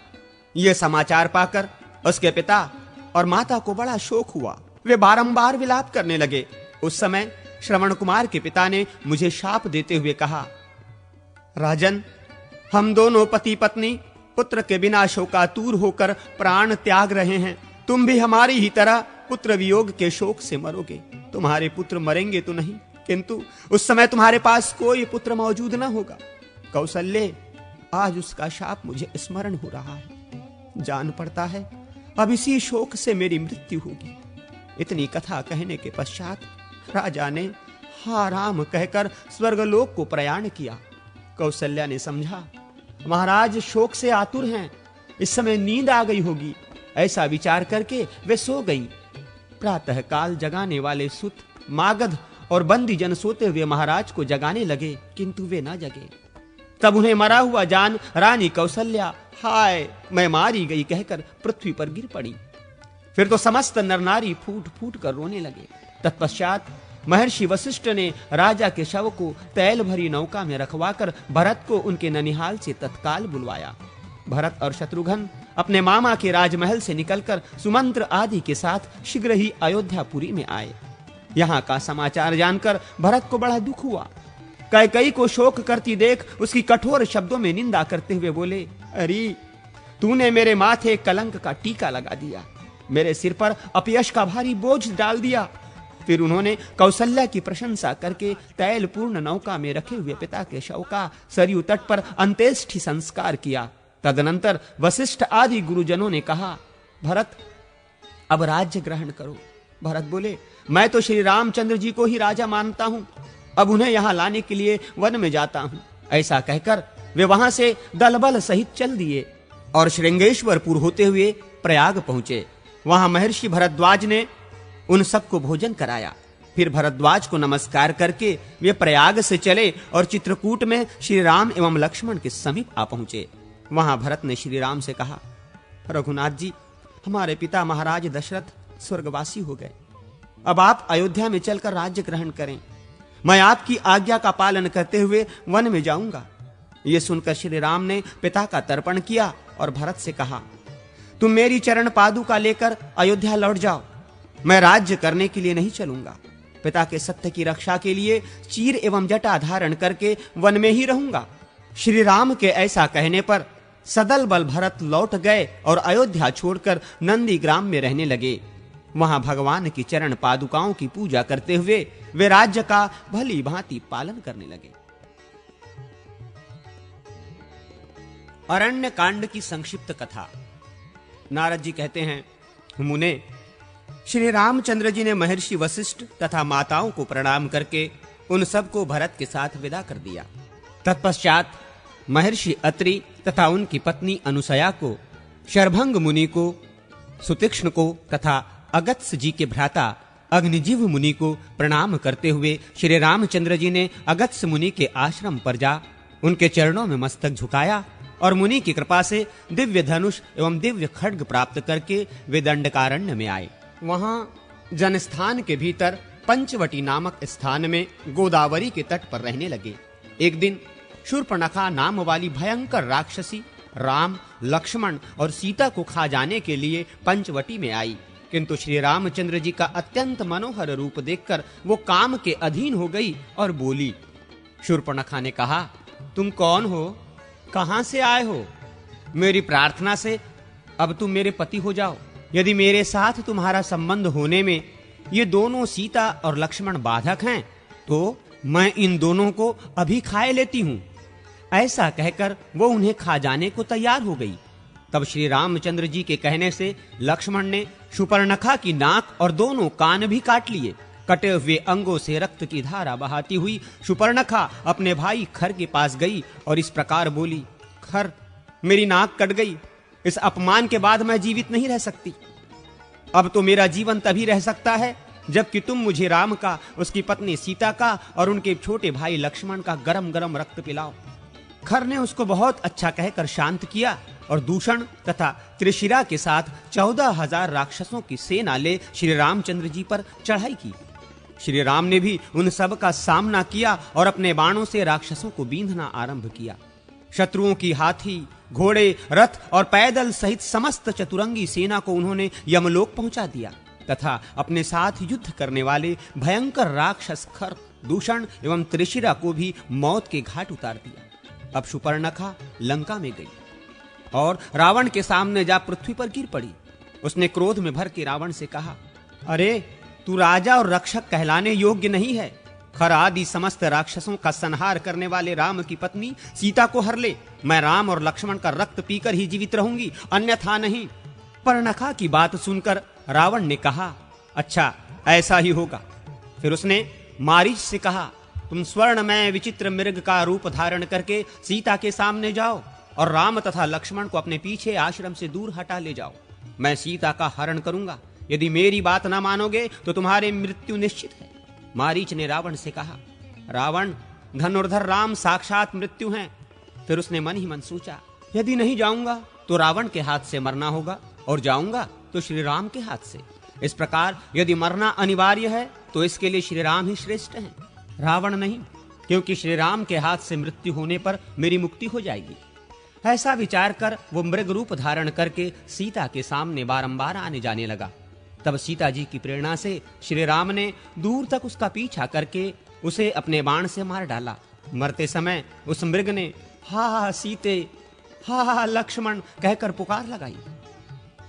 यह समाचार पाकर उसके पिता और माता को बड़ा शोक हुआ। वे बारंबार विलाप करने लगे। उस समय श्रवण कुमार के पिता ने मुझे शाप देते हुए कहा, राजन, हम दोनों पति पत्नी पुत्र के बिना शोकातुर होकर प्राण त्याग रहे हैं। तुम भी हमारी ही तरह पुत्र वियोग के शोक से मरोगे। तुम्हारे पुत्र मरेंगे तो नहीं, किंतु उस समय तुम्हारे पास कोई पुत्र मौजूद न होगा। कौशल्य, आज उसका शाप मुझे स्मरण हो रहा है। जान पड़ता है अब इसी शोक से मेरी मृत्यु होगी। इतनी कथा कहने के पश्चात राजा ने हा राम कहकर स्वर्गलोक को प्रयाण किया। कौशल्या ने समझा महाराज शोक से आतुर हैं, इस समय नींद आ गई होगी। ऐसा विचार करके वे सो गईं। प्रातः काल जगाने वाले सुत, मागध और बंदी जन सोते हुए महाराज को जगाने लगे, किंतु वे न जगे। तब उन्हें मरा हुआ जान रानी कौशल्या हाय मैं मारी गई कहकर पृथ्वी पर गिर पड़ी। फिर तो समस्त नर नारी फूट फूट कर रोने लगे। तत्पश्चात महर्षि वशिष्ठ ने राजा के शव को तैल भरी नौका में रखवाकर भरत को उनके ननिहाल से तत्काल बुलवाया। भरत और शत्रुघ्न अपने मामा के राजमहल से निकलकर सुमंत्र आदि के साथ शीघ्र ही अयोध्यापुरी में आए। यहाँ का समाचार जानकर भरत को बड़ा दुख हुआ। कैकेयी को शोक करती देख उसकी कठोर शब्दों में निंदा करते हुए बोले, अरे तूने मेरे माथे कलंक का टीका लगा दिया, मेरे सिर पर अपयश का भारी बोझ डाल दिया। फिर उन्होंने कौशल्या की प्रशंसा करके तैल पूर्ण नौका में रखे हुए पिता के शव का सरयू तट पर अंत्येष्टि संस्कार किया। तदनंतर वशिष्ठ आदि गुरुजनों ने कहा, भरत अब राज्य ग्रहण करो। भरत बोले, मैं तो श्री रामचंद्र जी को ही राजा मानता हूं, अब उन्हें यहां लाने के लिए वन में जाता हूं। ऐसा कहकर वे वहां से दलबल सहित चल दिए और श्रृंगेश्वरपुर होते हुए प्रयाग पहुंचे। वहां महर्षि भरद्वाज ने उन सबको भोजन कराया। फिर भरद्वाज को नमस्कार करके वे प्रयाग से चले और चित्रकूट में श्री राम एवं लक्ष्मण के समीप आ पहुंचे। वहां भरत ने श्री राम से कहा, रघुनाथ जी, हमारे पिता महाराज दशरथ स्वर्गवासी हो गए। अब आप अयोध्या में चलकर राज्य ग्रहण करें। मैं आपकी आज्ञा का पालन करते हुए वन में जाऊंगा। यह सुनकर श्री राम ने पिता का तर्पण किया और भरत से कहा, तुम मेरी चरण पादुका लेकर अयोध्या लौट जाओ, मैं राज्य करने के लिए नहीं चलूंगा। पिता के सत्य की रक्षा के लिए चीर एवं जटा धारण करके वन में ही रहूंगा। श्री राम के ऐसा कहने पर सदल बल भरत लौट गए और अयोध्या छोड़कर नंदी ग्राम में रहने लगे। वहां भगवान की चरण पादुकाओं की पूजा करते हुए वे राज्य का भली भांति पालन करने लगे। अरण्य कांड की संक्षिप्त कथा। नारद जी कहते हैं, मुने, श्री रामचंद्र जी ने महर्षि वशिष्ठ तथा माताओं को प्रणाम करके उन सबको भरत के साथ विदा कर दिया। तत्पश्चात महर्षि अत्रि तथा उनकी पत्नी अनुसया को, शरभंग मुनि को, सुतीक्ष्ण को तथा अगत्स जी के भ्राता अग्निजीव मुनि को प्रणाम करते हुए श्री रामचंद्र जी ने अगत्स मुनि के आश्रम पर जा उनके चरणों में मस्तक झुकाया और मुनि की कृपा से दिव्य धनुष एवं दिव्य खड्ग प्राप्त करके वे दंडकारण्य में आए। वहां जनस्थान के भीतर पंचवटी नामक स्थान में गोदावरी के तट पर रहने लगे। एक दिन शूर्पणखा नाम वाली भयंकर राक्षसी राम, लक्ष्मण और सीता को खा जाने के लिए पंचवटी में आई, किंतु श्री रामचंद्र जी का अत्यंत मनोहर रूप देखकर वो काम के अधीन हो गई और बोली। शूर्पणखा ने कहा, तुम कौन हो, कहां से आए हो? मेरी प्रार्थना से अब तुम मेरे पति हो जाओ। यदि मेरे साथ तुम्हारा संबंध होने में ये दोनों सीता और लक्ष्मण बाधक हैं, तो मैं इन दोनों को अभी खाए लेती हूं। ऐसा कहकर वो उन्हें खा जाने को तैयार हो गई। तब श्री रामचंद्र जी के कहने से लक्ष्मण ने शूर्पणखा की नाक और दोनों कान भी काट लिए। कटे हुए अंगों से रक्त की धारा बहाती हुई शूर्पणखा अपने भाई खर के पास गई और इस प्रकार बोली, खर, मेरी नाक कट गई। इस अपमान के बाद मैं जीवित नहीं रह सकती। अब तो मेरा जीवन तभी रह सकता है जबकि तुम मुझे राम का, उसकी पत्नी सीता का और उनके छोटे भाई लक्ष्मण का गरम गरम रक्त पिलाओ। खर ने उसको बहुत अच्छा कहकर शांत किया और दूषण तथा त्रिशिरा के साथ 14,000 राक्षसों की सेना ले श्री रामचंद्र जी पर चढ़ाई की। श्री राम ने भी उन सब का सामना किया और अपने बाणों से राक्षसों को बींधना आरंभ किया। शत्रुओं की हाथी, घोड़े, रथ और पैदल सहित समस्त चतुरंगी सेना को उन्होंने यमलोक पहुंचा दिया तथा अपने साथ युद्ध करने वाले भयंकर राक्षस खर, दूषण एवं त्रिशिरा को भी मौत के घाट उतार दिया। अब सुपर्णखा लंका में गई और रावण के सामने जा पृथ्वी पर गिर पड़ी। उसने क्रोध में भर के रावण से कहा, अरे तू राजा और रक्षक कहलाने योग्य नहीं है। खर आदि समस्त राक्षसों का संहार करने वाले राम की पत्नी सीता को हर ले। मैं राम और लक्ष्मण का रक्त पीकर ही जीवित रहूंगी, अन्यथा नहीं। पर्णखा की बात सुनकर रावण ने कहा, अच्छा ऐसा ही होगा। फिर उसने मारीच से कहा, तुम स्वर्णमय विचित्र मृग का रूप धारण करके सीता के सामने जाओ और राम तथा लक्ष्मण को अपने पीछे आश्रम से दूर हटा ले जाओ। मैं सीता का हरण करूंगा। यदि मेरी बात ना मानोगे तो तुम्हारी मृत्यु निश्चित है। मारीच ने रावण से कहा, रावण, धनुर्धर राम साक्षात मृत्यु हैं। फिर उसने मन ही मन सोचा, यदि नहीं जाऊंगा तो रावण के हाथ से मरना होगा और जाऊंगा तो श्री राम के हाथ से। इस प्रकार यदि मरना अनिवार्य है तो इसके लिए श्री राम ही श्रेष्ठ हैं, रावण नहीं, क्योंकि श्री राम के हाथ से मृत्यु होने पर मेरी मुक्ति हो जाएगी। ऐसा विचार कर वो मृग रूप धारण करके सीता के सामने बारंबार आने जाने लगा। तब सीता जी की प्रेरणा से श्री राम ने दूर तक उसका पीछा करके उसे अपने बाण से मार डाला। मरते समय उस मृग ने हा सीते, हा लक्ष्मण कहकर पुकार लगाई।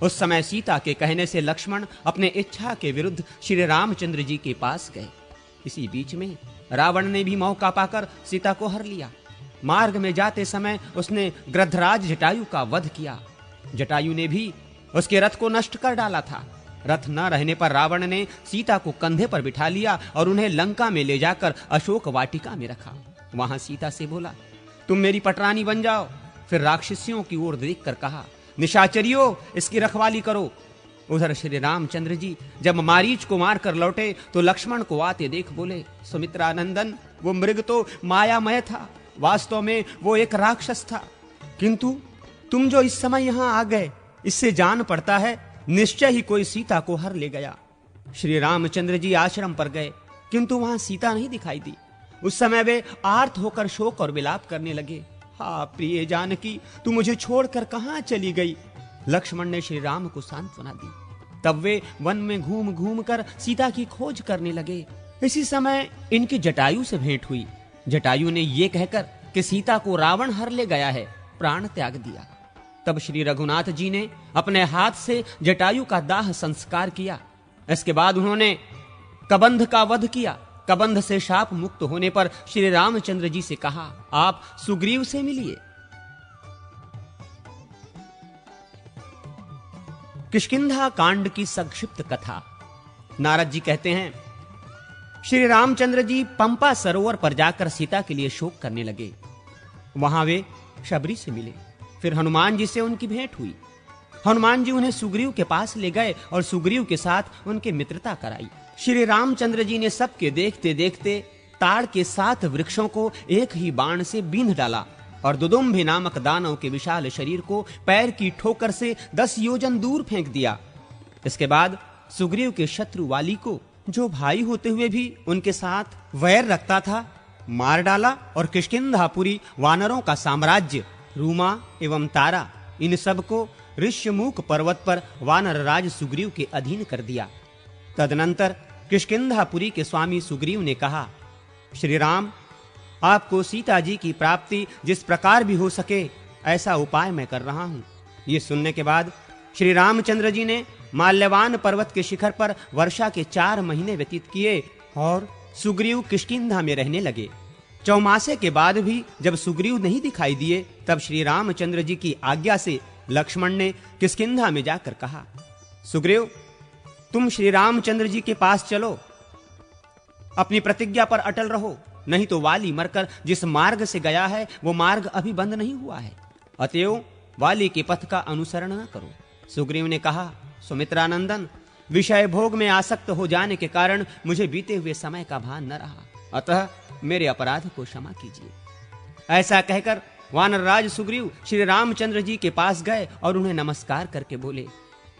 उस समय सीता के कहने से लक्ष्मण अपने इच्छा के विरुद्ध श्री रामचंद्र जी के पास गए। इसी बीच में रावण ने भी मौका पाकर सीता को हर लिया। मार्ग में जाते समय उसने गृध्रराज जटायु का वध किया। जटायु ने भी उसके रथ को नष्ट कर डाला था। रथ न रहने पर रावण ने सीता को कंधे पर बिठा लिया और उन्हें लंका में ले जाकर अशोक वाटिका में रखा। वहां सीता से बोला, तुम मेरी पटरानी बन जाओ। फिर राक्षसियों की ओर देखकर कहा, निशाचरियो, इसकी रखवाली करो। उधर श्री रामचंद्र जी जब मारीच को मारकर लौटे तो लक्ष्मण को आते देख बोले, सुमित्रानंदन, वो मृग तो मायामय था, वास्तव में वो एक राक्षस था। किंतु तुम जो इस समय यहां आ गए, इससे जान पड़ता है निश्चय ही कोई सीता को हर ले गया। श्री रामचंद्र जी आश्रम पर गए, किंतु वहां सीता नहीं दिखाई दी। उस समय वे आर्त होकर शोक और विलाप करने लगे। हा प्रिय जानकी, तू मुझे छोड़कर कहां चली गई। लक्ष्मण ने श्री राम को सांत्वना दी। तब वे वन में घूम घूम कर सीता की खोज करने लगे। इसी समय इनकी जटायु से भेंट हुई। जटायु ने ये कहकर कि सीता को रावण हर ले गया है, प्राण त्याग दिया। तब श्री रघुनाथ जी ने अपने हाथ से जटायु का दाह संस्कार किया। इसके बाद उन्होंने कबंध का वध किया। कबंध से शाप मुक्त होने पर श्री रामचंद्र जी से कहा, आप सुग्रीव से मिलिए। किष्किंधा कांड की संक्षिप्त कथा। नारद जी कहते हैं, श्री रामचंद्र जी पंपा सरोवर पर जाकर सीता के लिए शोक करने लगे। वहां वे शबरी से मिले। फिर हनुमान जी से उनकी भेंट हुई। हनुमान जी उन्हें सुग्रीव के पास ले गए और सुग्रीव के साथ उनकी मित्रता कराई। श्री रामचंद्र जी ने सबके देखते देखते ताड़ के 7 वृक्षों को एक ही बाण से बींध डाला और दुदुम्भि नामक दानव के विशाल शरीर को पैर की ठोकर से 10 योजन दूर फेंक दिया। इसके बाद सुग्रीव के शत्रु वाली को, जो भाई होते हुए भी उनके साथ वैर रखता था, मार डाला और किष्किंधापुरी वानरों का साम्राज्य, रूमा एवं तारा, इन सब को ऋष्यमुख पर्वत पर वानर राज सुग्रीव के अधीन कर दिया। तदनंतर किष्किंधापुरी के स्वामी सुग्रीव ने कहा, श्री राम, आपको सीता जी की प्राप्ति जिस प्रकार भी हो सके ऐसा उपाय मैं कर रहा हूं। ये सुनने के बाद श्री रामचंद्र जी ने माल्यवान पर्वत के शिखर पर वर्षा के 4 महीने व्यतीत किए और सुग्रीव किष्किंधा में रहने लगे। चौमासे के बाद भी जब सुग्रीव नहीं दिखाई दिए, तब श्री रामचंद्र जी की आज्ञा से लक्ष्मण ने किष्किंधा में जाकर कहा, सुग्रीव, तुम श्री रामचंद्र जी के पास चलो, अपनी प्रतिज्ञा पर अटल रहो, नहीं तो वाली मरकर जिस मार्ग से गया है वो मार्ग अभी बंद नहीं हुआ है। अतएव वाली के पथ का अनुसरण न करो। सुग्रीव ने कहा, सुमित्रानंदन, विषय भोग में आसक्त हो जाने के कारण मुझे बीते हुए समय का भान न रहा, अतः मेरे अपराध को क्षमा कीजिए। ऐसा कहकर वानरराज सुग्रीव श्री रामचंद्र जी के पास गए और उन्हें नमस्कार करके बोले,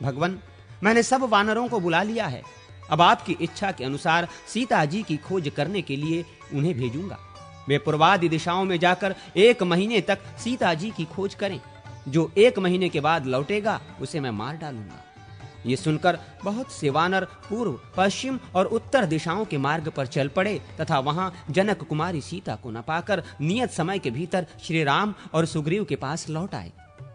भगवन, मैंने सब वानरों को बुला लिया है। अब आपकी इच्छा के अनुसार सीता जी की खोज करने के लिए उन्हें भेजूंगा। वे पूर्वादि दिशाओं में जाकर 1 महीने तक सीता जी की खोज करें। जो 1 महीने के बाद लौटेगा उसे मैं मार डालूंगा। ये सुनकर बहुत से वानर पूर्व, पश्चिम और उत्तर दिशाओं के मार्ग पर चल पड़े तथा वहां जनक कुमारी सीता को न पाकर नियत समय के भीतर श्री राम और सुग्रीव के पास लौट आए।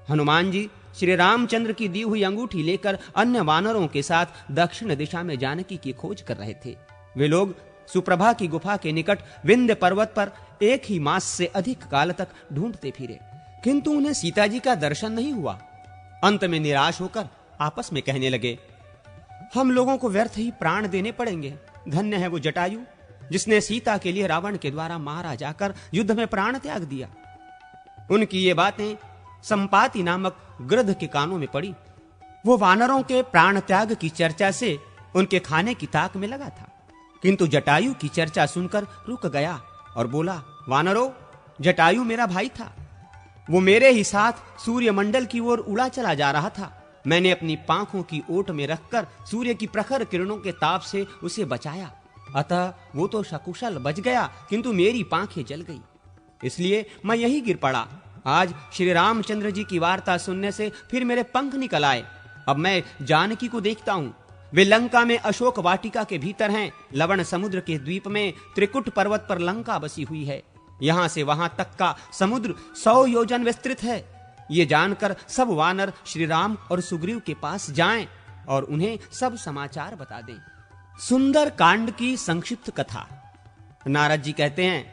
हनुमान जी श्री रामचंद्र की दी हुई अंगूठी लेकर अन्य वानरों के साथ दक्षिण दिशा में जानकी की खोज कर रहे थे। वे लोग सुप्रभा की गुफा के निकट विंध्य पर्वत पर एक ही मास से अधिक काल तक ढूंढते फिरे, किंतु उन्हें सीता जी का दर्शन नहीं हुआ। अंत में निराश होकर आपस में कहने लगे, हम लोगों को व्यर्थ ही प्राण देने पड़ेंगे। धन्य है वो जटायु जिसने सीता के लिए रावण के द्वारा मारा जाकर युद्ध में प्राण त्याग दिया। उनकी ये बातें संपाति नामक गृध के कानों में पड़ी। वो वानरों के प्राण त्याग की चर्चा से उनके खाने की ताक में लगा था, किंतु जटायु की चर्चा सुनकर रुक गया और बोला, वानरों, जटायु मेरा भाई था। वो मेरे ही साथ सूर्यमंडल की ओर उड़ा चला जा रहा था। मैंने अपनी पांखों की ओट में रखकर सूर्य की प्रखर किरणों के ताप से उसे बचाया। अतः वो तो सकुशल बच गया, किंतु मेरी पांखें जल गई, इसलिए मैं यहीं गिर पड़ा। आज श्री रामचंद्र जी की वार्ता सुनने से फिर मेरे पंख निकल आए। अब मैं जानकी को देखता हूं। वे लंका में अशोक वाटिका के भीतर हैं। लवण समुद्र के द्वीप में त्रिकुट पर्वत पर लंका बसी हुई है। यहां से वहां तक का समुद्र 100 योजन विस्तृत है। ये जानकर सब वानर श्री राम और सुग्रीव के पास जाएं और उन्हें सब समाचार बता दें। सुंदर कांड की संक्षिप्त कथा। नारद जी कहते हैं,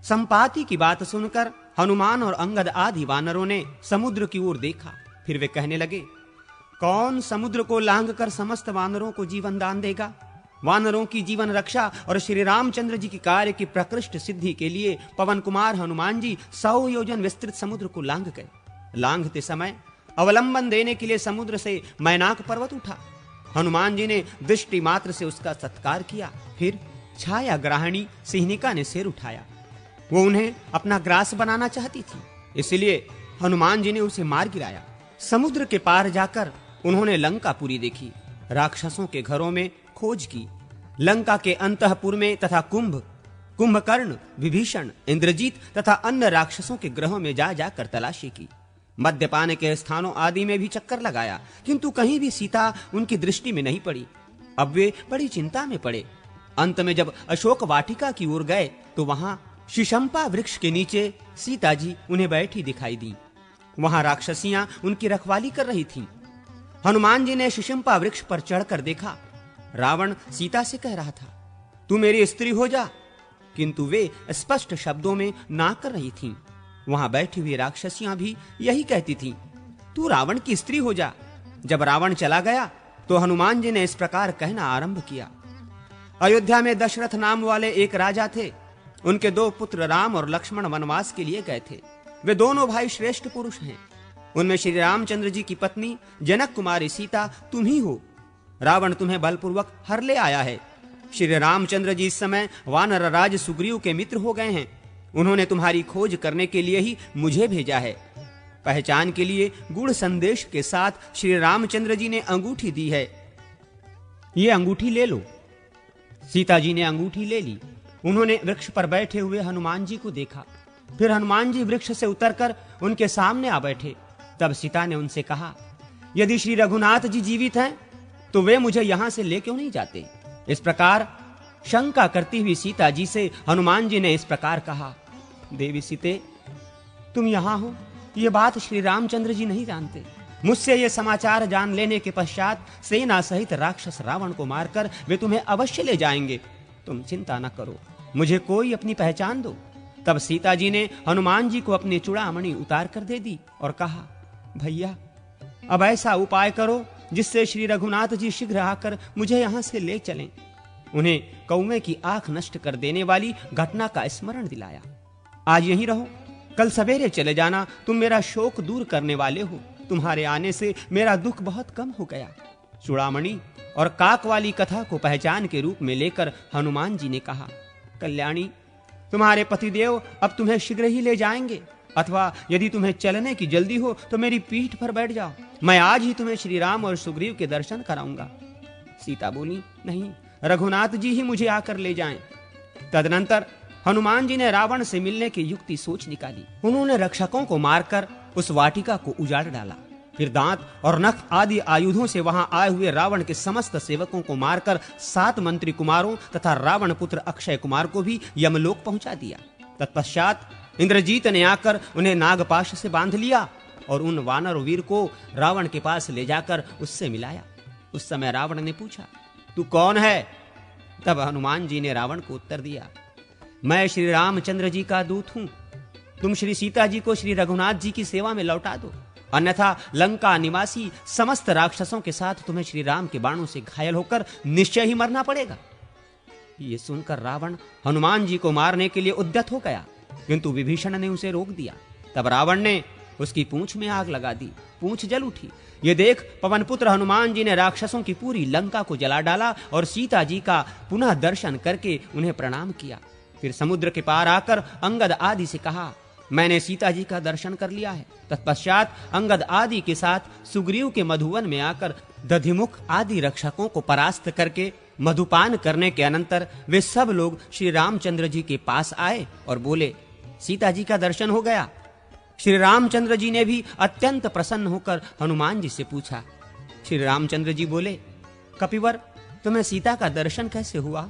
संपाति की बात सुनकर हनुमान और अंगद आदि वानरों ने समुद्र की ओर देखा। फिर वे कहने लगे, कौन समुद्र को लांघकर समस्त वानरों को जीवन दान देगा? वानरों की जीवन रक्षा और श्री रामचंद्र जी की कार्य की प्रकृष्ट सिद्धि के लिए पवन कुमार हनुमान जी 100 योजन विस्तृत समुद्र को लांघ गए। लांघते समय अवलंबन देने के लिए समुद्र से मैनाक पर्वत उठा। हनुमान जी ने दृष्टि मात्र से उसका सत्कार किया। फिर छाया ग्राहणी सिंहिका ने सिर उठाया। वो उन्हें अपना ग्रास बनाना चाहती थी, इसलिए हनुमान जी ने उसे मार गिराया। समुद्र के पार जाकर उन्होंने लंकापुरी देखी, राक्षसों के घरों में खोज की। लंका के अंतःपुर में तथा कुंभकर्ण, विभीषण, इंद्रजीत तथा अन्य राक्षसों के ग्रहों में जा जाकर तलाशी की। मद्यपान के स्थानों आदि में भी चक्कर लगाया, किंतु कहीं भी सीता उनकी दृष्टि में नहीं पड़ी। अब वे बड़ी चिंता में पड़े। अंत में जब अशोक वाटिका की ओर गए तो वहां शिशंपा वृक्ष के नीचे सीता जी उन्हें बैठी दिखाई दी। वहां राक्षसियां उनकी रखवाली कर रही थीं। हनुमान जी ने शिशंपा वृक्ष पर चढ़कर देखा। रावण सीता से कह रहा था, तू मेरी स्त्री हो जा, किंतु वे स्पष्ट शब्दों में ना कर रही थीं। वहां बैठी हुई राक्षसियां भी यही कहती थीं, तू रावण की स्त्री हो जा। जब रावण चला गया तो हनुमान जी ने इस प्रकार कहना आरंभ किया। अयोध्या में दशरथ नाम वाले एक राजा थे। उनके 2 पुत्र राम और लक्ष्मण वनवास के लिए गए थे। वे दोनों भाई श्रेष्ठ पुरुष हैं। उनमें श्री रामचंद्र जी की पत्नी जनक कुमारी सीता तुम ही हो। रावण तुम्हें बलपूर्वक हर ले आया है। श्री रामचंद्र जी इस समय वानर राज सुग्रीव के मित्र हो गए हैं। उन्होंने तुम्हारी खोज करने के लिए ही मुझे भेजा है। पहचान के लिए गूढ़ संदेश के साथ श्री रामचंद्र जी ने अंगूठी दी है। ये अंगूठी ले लो। सीता जी ने अंगूठी ले ली। उन्होंने वृक्ष पर बैठे हुए हनुमान जी को देखा। फिर हनुमान जी वृक्ष से उतरकर उनके सामने आ बैठे। तब सीता ने उनसे कहा, यदि श्री रघुनाथ जी जीवित हैं तो वे मुझे यहां से ले क्यों नहीं जाते? इस प्रकार शंका करती हुई सीता जी से हनुमान जी ने इस प्रकार कहा, देवी सीते, तुम यहां हो ये बात श्री रामचंद्र जी नहीं जानते। मुझसे ये समाचार जान लेने के पश्चात सेना सहित राक्षस रावण को मारकर वे तुम्हें अवश्य ले जाएंगे। तुम चिंता न करो, मुझे कोई अपनी पहचान दो। तब सीता जी ने हनुमान जी को अपनी चूड़ामणि उतार कर दे दी और कहा, भैया अब ऐसा उपाय करो जिससे श्री रघुनाथ जी शीघ्र आकर मुझे यहां से ले चलें। उन्हें कौवे की आंख नष्ट कर देने वाली घटना का स्मरण दिलाया। आज यहीं रहो, कल सवेरे चले जाना। तुम मेरा शोक दूर करने वाले हो। तुम्हारे आने से मेरा दुख बहुत कम हो गया। चूड़ामणि और काक वाली कथा को पहचान के रूप में लेकर हनुमान जी ने कहा, कल्याणी, तुम्हारे पतिदेव अब तुम्हें शीघ्र ही ले जाएंगे, अथवा यदि तुम्हें चलने की जल्दी हो तो मेरी पीठ पर बैठ जाओ। मैं आज ही तुम्हें श्री राम और सुग्रीव के दर्शन कराऊंगा। सीता बोली, नहीं, रघुनाथ जी ही मुझे आकर ले जाएं। तदनंतर हनुमान जी ने रावण से मिलने की युक्ति सोच निकाली। उन्होंने रक्षकों को मारकर उस वाटिका को उजाड़ डाला। फिर दांत और नख आदि आयुधों से वहां आए हुए रावण के समस्त सेवकों को मारकर 7 मंत्री कुमारों तथा रावण पुत्र अक्षय कुमार को भी यमलोक पहुंचा दिया। तत्पश्चात इंद्रजीत ने आकर उन्हें नागपाश से बांध लिया और उन वानर वीर को रावण के पास ले जाकर उससे मिलाया। उस समय रावण ने पूछा, तू कौन है? तब हनुमान जी ने रावण को उत्तर दिया, मैं श्री रामचंद्र जी का दूत हूं। तुम श्री सीता जी को श्री रघुनाथ जी की सेवा में लौटा दो, अन्यथा लंका निवासी समस्त राक्षसों के साथ तुम्हें श्री राम के बाणों से घायल होकर निश्चय ही मरना पड़ेगा। ये सुनकर रावण हनुमान जी को मारने के लिए उद्यत हो गया, किंतु विभीषण ने उसे रोक दिया। तब रावण ने उसकी पूंछ में आग लगा दी, पूंछ जल उठी। ये देख पवन पुत्र हनुमान जी ने राक्षसों की पूरी लंका को जला डाला और सीता जी का पुनः दर्शन करके उन्हें प्रणाम किया। फिर समुद्र के पार आकर अंगद आदि से कहा, मैंने सीता जी का दर्शन कर लिया है। तत्पश्चात अंगद आदि के साथ सुग्रीव के मधुवन में आकर दधिमुख आदि रक्षकों को परास्त करके मधुपान करने के अनंतर वे सब लोग श्री रामचंद्र जी के पास आए और बोले, सीता जी का दर्शन हो गया। श्री रामचंद्र जी ने भी अत्यंत प्रसन्न होकर हनुमान जी से पूछा। श्री रामचंद्र जी बोले, कपिवर, तुम्हें सीता का दर्शन कैसे हुआ?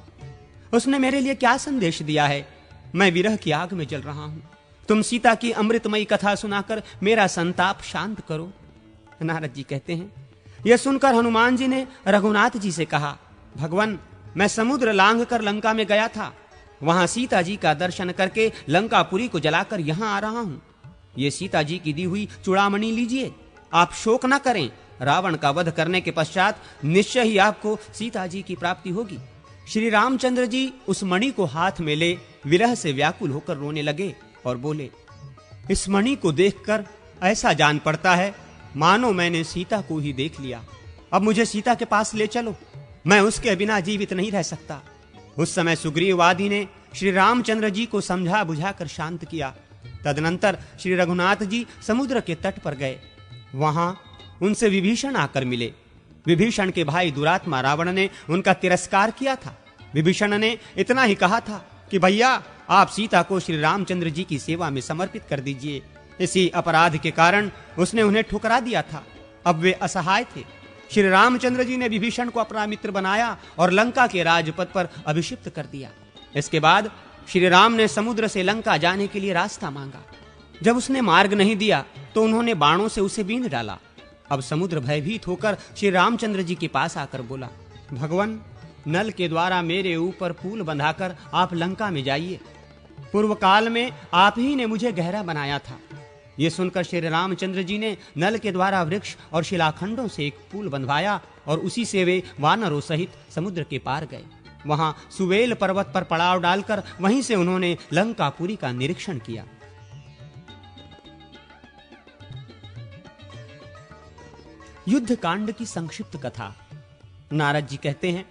उसने मेरे लिए क्या संदेश दिया है? मैं विरह की आग में जल रहा हूं। तुम सीता की अमृतमयी कथा सुनाकर मेरा संताप शांत करो। नारद जी कहते हैं, यह सुनकर हनुमान जी ने रघुनाथ जी से कहा, भगवान, मैं समुद्र लांघ कर लंका में गया था। वहां सीता जी का दर्शन करके लंकापुरी को जलाकर यहां आ रहा हूं। ये सीता जी की दी हुई चूड़ामणि लीजिए, आप शोक न करें। रावण का वध करने के पश्चात निश्चय ही आपको सीता जी की प्राप्ति होगी। श्री रामचंद्र जी उस मणि को हाथ में ले विरह से व्याकुल होकर रोने लगे और बोले, इस मणि को देखकर ऐसा जान पड़ता है मानो मैंने सीता को ही देख लिया। अब मुझे सीता के पास ले चलो, मैं उसके बिना जीवित नहीं रह सकता। उस समय सुग्रीव आदि ने श्री रामचंद्र जी को समझा बुझाकर शांत किया। तदनंतर श्री रघुनाथ जी समुद्र के तट पर गए। वहां उनसे विभीषण आकर मिले। विभीषण के भाई दुरात्मा रावण ने उनका तिरस्कार किया था। विभीषण ने इतना ही कहा था कि भैया, आप सीता को श्री रामचंद्र जी की सेवा में समर्पित कर दीजिए। इसी अपराध के कारण उसने उन्हें ठुकरा दिया था। अब वे असहाय थे। श्री रामचंद्र जी ने विभीषण को अपना मित्र बनाया और लंका के राजपथ पर अभिषिक्त कर दिया। इसके बाद श्री राम ने समुद्र से लंका जाने के लिए रास्ता मांगा। जब उसने मार्ग नहीं दिया तो उन्होंने बाणों से उसे बींध डाला। अब समुद्र भयभीत होकर श्री रामचंद्र जी के पास आकर बोला, भगवान, नल के द्वारा मेरे ऊपर पुल बंधाकर आप लंका में जाइए। पूर्व काल में आप ही ने मुझे गहरा बनाया था। ये सुनकर श्री रामचंद्र जी ने नल के द्वारा वृक्ष और शिलाखंडों से एक पुल बंधवाया और उसी से वे वानरों सहित समुद्र के पार गए। वहां सुवेल पर्वत पर पड़ाव डालकर वहीं से उन्होंने लंकापुरी का निरीक्षण किया। युद्ध कांड की संक्षिप्त कथा। नारद जी कहते हैं,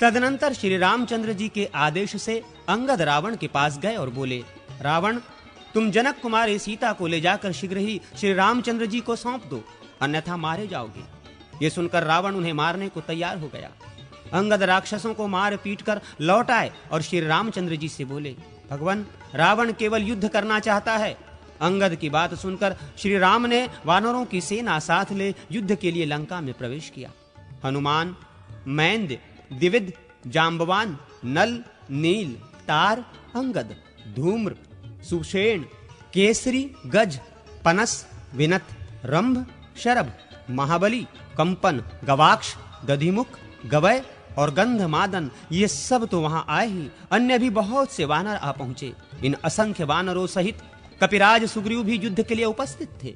तदनंतर श्री रामचंद्र जी के आदेश से अंगद रावण के पास गए और बोले, रावण, तुम जनक कुमारी सीता को ले जाकर शीघ्र ही श्री रामचंद्र जी को सौंप दो, अन्यथा मारे जाओगे। ये सुनकर रावण उन्हें मारने को तैयार हो गया। अंगद राक्षसों को मार पीट कर लौट आए और श्री रामचंद्र जी से बोले, भगवान, रावण केवल युद्ध करना चाहता है। अंगद की बात सुनकर श्री राम ने वानरों की सेना साथ ले युद्ध के लिए लंका में प्रवेश किया। हनुमान, मैंद, दिविद, जाम्बवान, नल, नील, तार, अंगद, धूम्र, सुषेण, केसरी, गज, पनस, विनत, रंभ, शरभ, महाबली, कंपन, गवाक्ष, दधिमुख, गवय और गंधमादन, ये सब तो वहां आए ही, अन्य भी बहुत से वानर आ पहुंचे। इन असंख्य वानरों सहित कपिराज सुग्रीव भी युद्ध के लिए उपस्थित थे।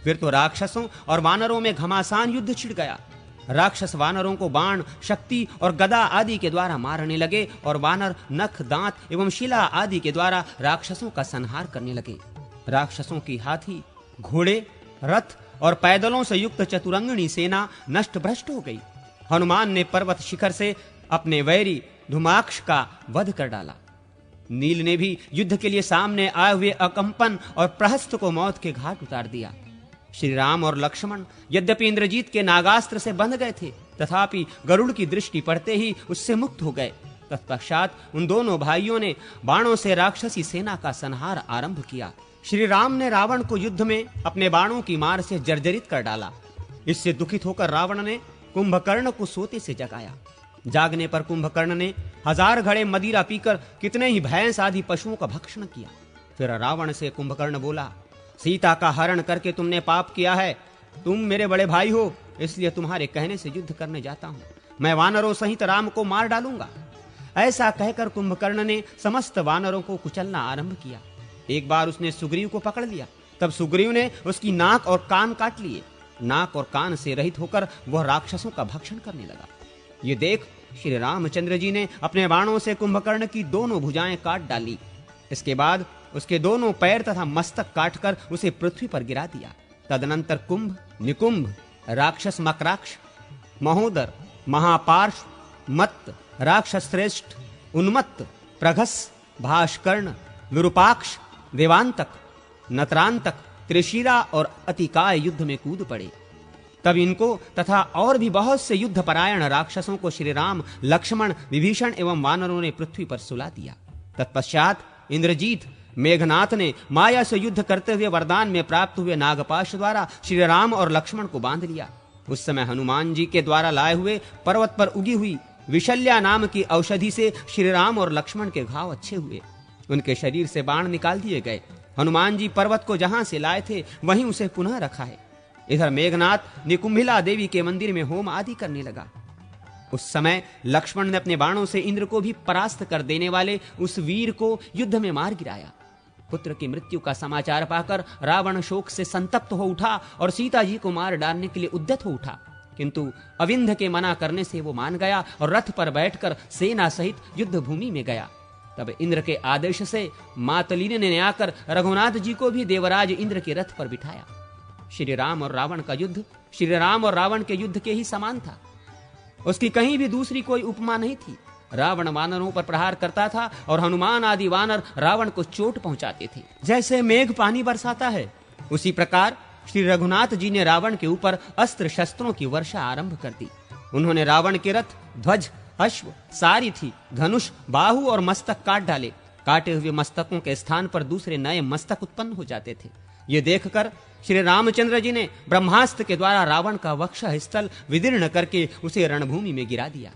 फिर तो राक्षसों और वानरों में घमासान युद्ध छिड़ गया। राक्षस वानरों को बाण, शक्ति और गदा आदि के द्वारा मारने लगे और वानर नख, दांत एवं शिला आदि के द्वारा राक्षसों का संहार करने लगे। राक्षसों की हाथी, घोड़े, रथ और पैदलों से युक्त चतुरंगिणी सेना नष्ट भ्रष्ट हो गई। हनुमान ने पर्वत शिखर से अपने वैरी धुमाक्ष का वध कर डाला। नील ने भी युद्ध के लिए सामने आए हुए अकंपन और प्रहस्त को मौत के घाट उतार दिया। श्री राम और लक्ष्मण यद्यपि इंद्रजीत के नागास्त्र से बंध गए थे, तथापि गरुड़ की दृष्टि पड़ते ही उससे मुक्त हो गए। तत्पश्चात उन दोनों भाइयों ने बाणों से राक्षसी सेना का संहार आरंभ किया। श्री राम ने रावण को युद्ध में अपने बाणों की मार से जर्जरित कर डाला इससे दुखित होकर रावण ने कुंभकर्ण को सोते से जगाया। जागने पर कुंभकर्ण ने 1000 घड़े मदिरा पीकर कितने ही भैंस आदि पशुओं का भक्षण किया। फिर रावण से कुंभकर्ण बोला, सीता का हरण करके तुमने पाप किया है। तुम मेरे बड़े भाई हो, इसलिए तुम्हारे कहने से युद्ध करने जाता हूं। मैं वानरों सहित राम को मार डालूंगा। ऐसा कहकर कुंभकर्ण ने समस्त वानरों को कुचलना आरंभ किया। एक बार उसने सुग्रीव को पकड़ लिया। तब सुग्रीव ने उसकी नाक और कान काट लिए। नाक और कान से रहित होकर वह राक्षसों का भक्षण करने लगा। ये देख श्री रामचंद्र जी ने अपने बाणों से कुंभकर्ण की दोनों भुजाएं काट डाली। इसके बाद उसके दोनों पैर तथा मस्तक काटकर उसे पृथ्वी पर गिरा दिया। तदनंतर कुंभ, निकुंभ, राक्षस मकराक्ष, महोदर, महापार्श, मत्त, राक्षस श्रेष्ठ, उन्मत्त, प्रघस, भास्कर्ण, विरूपाक्ष, देवांतक, नतरांतक, त्रिशिरा और अतिकाय युद्ध में कूद पड़े। तब इनको तथा और भी बहुत से युद्ध परायण राक्षसों को श्री राम, लक्ष्मण, विभीषण एवं वानरों ने पृथ्वी पर सुला दिया। तत्पश्चात इंद्रजीत, मेघनाथ ने माया से युद्ध करते हुए वरदान में प्राप्त हुए नागपाश द्वारा श्री राम और लक्ष्मण को बांध लिया। उस समय हनुमान जी के द्वारा लाए हुए पर्वत पर उगी हुई विशल्या नाम की औषधि से श्री राम और लक्ष्मण के घाव अच्छे हुए। उनके शरीर से बाण निकाल दिए गए। हनुमान जी पर्वत को जहां से लाए थे वहीं उसे पुनः रखा है। इधर मेघनाथ निकुंभिला देवी के मंदिर में होम आदि करने लगा। उस समय लक्ष्मण ने अपने बाणों से इंद्र को भी परास्त कर देने वाले उस वीर को युद्ध में मार गिराया। पुत्र की मृत्यु का समाचार पाकर रावण शोक से संतप्त हो उठा और सीता जी को मार डालने के लिए उद्यत हो उठा, किंतु अविंध के मना करने से वो मान गया और रथ पर बैठकर सेना सहित युद्ध भूमि में गया। तब इंद्र के आदेश से मातलिनी ने आकर रघुनाथ जी को भी देवराज इंद्र के रथ पर बिठाया। श्री राम और रावण का युद्ध श्री राम और रावण के युद्ध के ही समान था। उसकी कहीं भी दूसरी कोई उपमा नहीं थी। रावण वानरों पर प्रहार करता था और हनुमान आदि वानर रावण को चोट पहुंचाते थे। जैसे मेघ पानी बरसाता है, उसी प्रकार श्री रघुनाथ जी ने रावण के ऊपर अस्त्र शस्त्रों की वर्षा आरंभ कर दी। उन्होंने रावण के रथ, ध्वज, अश्व, सारथी, धनुष, बाहु और मस्तक काट डाले। काटे हुए मस्तकों के स्थान पर दूसरे नए मस्तक उत्पन्न हो जाते थे। ये देखकर श्री रामचंद्र जी ने ब्रह्मास्त्र के द्वारा रावण का वक्ष स्थल विदीर्ण करके उसे रणभूमि में गिरा दिया।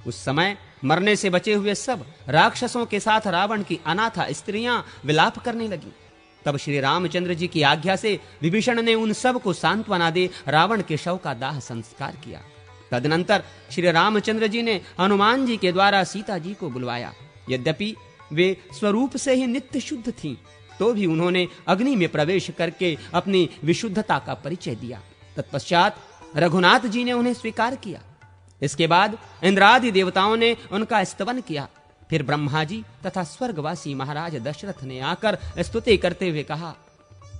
उस समय मरने से बचे हुए सब राक्षसों के साथ रावण की अनाथा स्त्रियां विलाप करने लगी। तब श्री रामचंद्र जी की आज्ञा से विभीषण ने उन सब को सांत्वना दे रावण के शव का दाह संस्कार किया। तदनंतर श्री रामचंद्र जी ने हनुमान जी के द्वारा सीता जी को बुलवाया। यद्यपि वे स्वरूप से ही नित्य शुद्ध थीं, तो भी उन्होंने अग्नि में प्रवेश करके अपनी विशुद्धता का परिचय दिया। तत्पश्चात रघुनाथ जी ने उन्हें स्वीकार किया। इसके बाद इंद्रादि देवताओं ने उनका स्तवन किया। फिर ब्रह्मा जी तथा स्वर्गवासी महाराज दशरथ ने आकर स्तुति करते हुए कहा,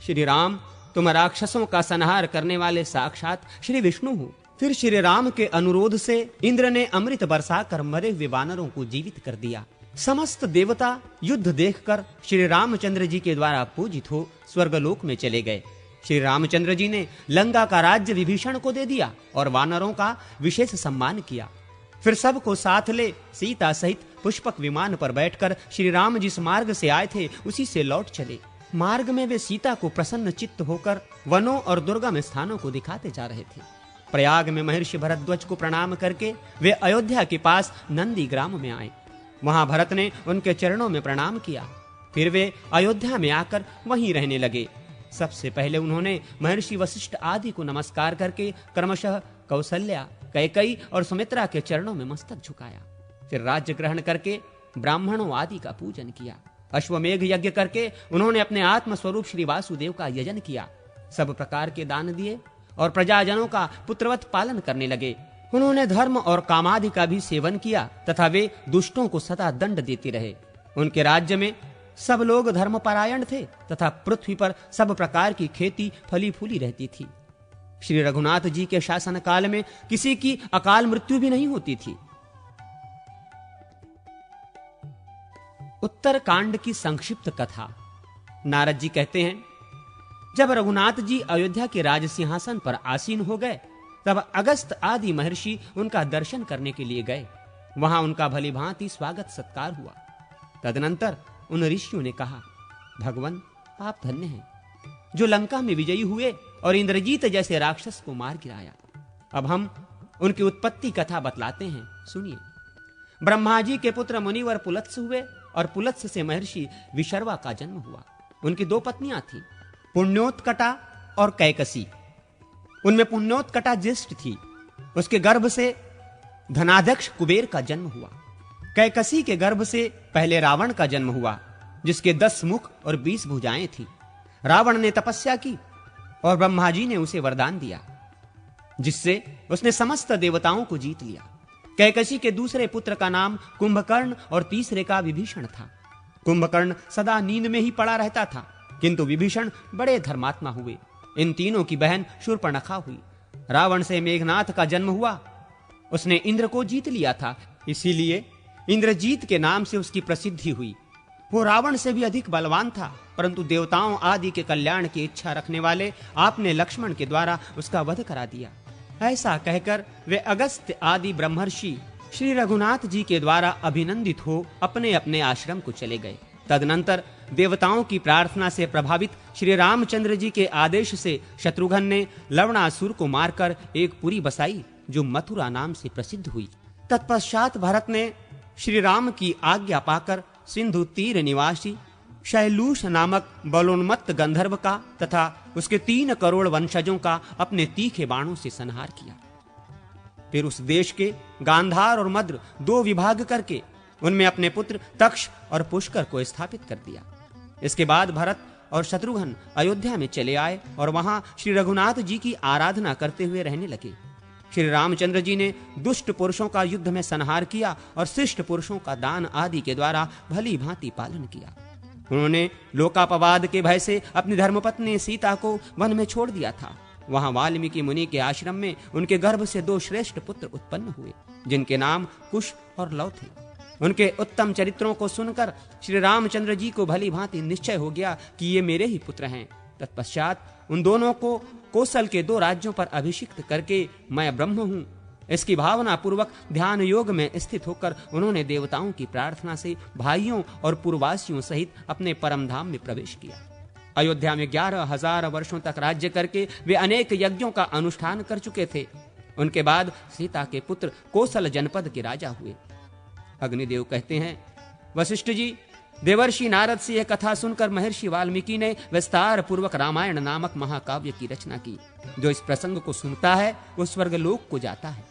श्री राम, तुम राक्षसों का संहार करने वाले साक्षात श्री विष्णु हो। फिर श्री राम के अनुरोध से इंद्र ने अमृत बरसाकर मरे हुए वानरों को जीवित कर दिया। समस्त देवता युद्ध देखकर श्री रामचंद्र जी के द्वारा पूजित हो स्वर्गलोक में चले गए। श्री रामचंद्र जी ने लंका का राज्य विभीषण को दे दिया और वानरों का विशेष सम्मान किया। फिर सबको साथ ले सीता सहित पुष्पक विमान पर बैठकर श्री राम जिस मार्ग से आए थे उसी से लौट चले। मार्ग में वे सीता को प्रसन्न चित्त होकर वनों और दुर्गम स्थानों को दिखाते जा रहे थे। प्रयाग में महर्षि भरद्वाज को प्रणाम करके वे अयोध्या के पास नंदी ग्राम में आए। वहां भरत ने उनके चरणों में प्रणाम किया। फिर वे अयोध्या में आकर वहीं रहने लगे। सबसे पहले उन्होंने महर्षि वशिष्ठ आदि को नमस्कार करके क्रमशः कौसल्या, कैकेयी और सुमित्रा के चरणों में मस्तक झुकाया। फिर राज्य ग्रहण करके ब्राह्मणों आदि का पूजन किया। अश्वमेघ यज्ञ करके उन्होंने अपने आत्म स्वरूप श्री वासुदेव का यजन किया। सब प्रकार के दान दिए और प्रजाजनों का पुत्रवत पालन करने लगे। उन्होंने धर्म और कामादि का भी सेवन किया तथा वे दुष्टों को सदा दंड देते रहे। उनके राज्य में सब लोग धर्मपरायण थे तथा पृथ्वी पर सब प्रकार की खेती फली फूली रहती थी। श्री रघुनाथ जी के शासन काल में किसी की अकाल मृत्यु भी नहीं होती थी। उत्तर कांड की संक्षिप्त कथा। नारद जी कहते हैं, जब रघुनाथ जी अयोध्या के राज सिंहासन पर आसीन हो गए तब अगस्त आदि महर्षि उनका दर्शन करने के लिए गए। वहां उनका भली भांति स्वागत सत्कार हुआ। तदनंतर उन ऋषियों ने कहा, भगवान, आप धन्य हैं जो लंका में विजयी हुए और इंद्रजीत जैसे राक्षस को मार गिराया। अब हम उनकी उत्पत्ति कथा बतलाते हैं, सुनिए। ब्रह्मा जी के पुत्र मुनिवर पुलत्स हुए और पुलत्स से महर्षि विशर्वा का जन्म हुआ। उनकी 2 पत्नियां थीं, पुण्योत्कटा और कैकसी। उनमें पुण्योत्कटा ज्येष्ठ थी, उसके गर्भ से धनाध्यक्ष कुबेर का जन्म हुआ। कैकसी के गर्भ से पहले रावण का जन्म हुआ, जिसके 10 मुख और 20 भुजाएं थी। रावण ने तपस्या की और ब्रह्मा जी ने उसे वरदान दिया, जिससे उसने समस्त देवताओं को जीत लिया। कैकसी के दूसरे पुत्र का नाम कुंभकर्ण और तीसरे का विभीषण था। कुंभकर्ण सदा नींद में ही पड़ा रहता था, किंतु विभीषण बड़े धर्मात्मा हुए। इन तीनों की बहन शूर्पणखा हुई। रावण से मेघनाथ का जन्म हुआ। उसने इंद्र को जीत लिया था, इसीलिए इंद्रजीत के नाम से उसकी प्रसिद्धि हुई। वो रावण से भी अधिक बलवान था, परंतु देवताओं आदि के कल्याण की इच्छा रखने वाले आपने लक्ष्मण के द्वारा उसका वध करा दिया। ऐसा कहकर वे अगस्त्य आदि ब्रह्मर्षि श्री रघुनाथ जी के द्वारा अभिनंदित हो अपने अपने आश्रम को चले गए। तदनंतर देवताओं की प्रार्थना से प्रभावित श्री रामचंद्र जी के आदेश से शत्रुघ्न ने लवणासुर को मारकर एक पुरी बसाई, जो मथुरा नाम से प्रसिद्ध हुई। तत्पश्चात भरत ने श्री राम की आज्ञा पाकर सिंधु तीर निवासी शैलूष नामक बलोन्मत्त गंधर्व का तथा उसके 3 करोड़ वंशजों का अपने तीखे बाणों से संहार किया। फिर उस देश के गांधार और मद्र 2 विभाग करके उनमें अपने पुत्र तक्ष और पुष्कर को स्थापित कर दिया। इसके बाद भरत और शत्रुघ्न अयोध्या में चले आए और वहां श्री रघुनाथ जी की आराधना करते हुए रहने लगे। श्री रामचंद्र जी ने दुष्ट पुरुषों का युद्ध में संहार किया और शिष्ट पुरुषों का दान आदि के द्वारा भली भांति पालन किया। उन्होंने लोकापवाद के भय से अपनी धर्मपत्नी सीता को वन में छोड़ दिया था। वहां वाल्मीकि मुनि के आश्रम में उनके गर्भ से 2 श्रेष्ठ पुत्र उत्पन्न हुए, जिनके नाम कुश और लव थे। उनके उत्तम चरित्रों को सुनकर श्री रामचंद्र जी को भली भांति निश्चय हो गया कि ये मेरे ही पुत्र हैं। तत्पश्चात उन दोनों को कौशल के 2 राज्यों पर अभिषिक्त करके मैं ब्रह्म हूं, इसकी भावना पूर्वक ध्यान योग में स्थित होकर उन्होंने देवताओं की प्रार्थना से भाइयों और पूर्ववासियों सहित अपने परम धाम में प्रवेश किया। अयोध्या में 11,000 वर्षों तक राज्य करके वे अनेक यज्ञों का अनुष्ठान कर चुके थे। उनके बाद सीता के पुत्र कौशल जनपद के राजा हुए। अग्निदेव कहते हैं, वशिष्ठ जी, देवर्षि नारद से यह कथा सुनकर महर्षि वाल्मीकि ने विस्तार पूर्वक रामायण नामक महाकाव्य की रचना की। जो इस प्रसंग को सुनता है वो स्वर्गलोक को जाता है।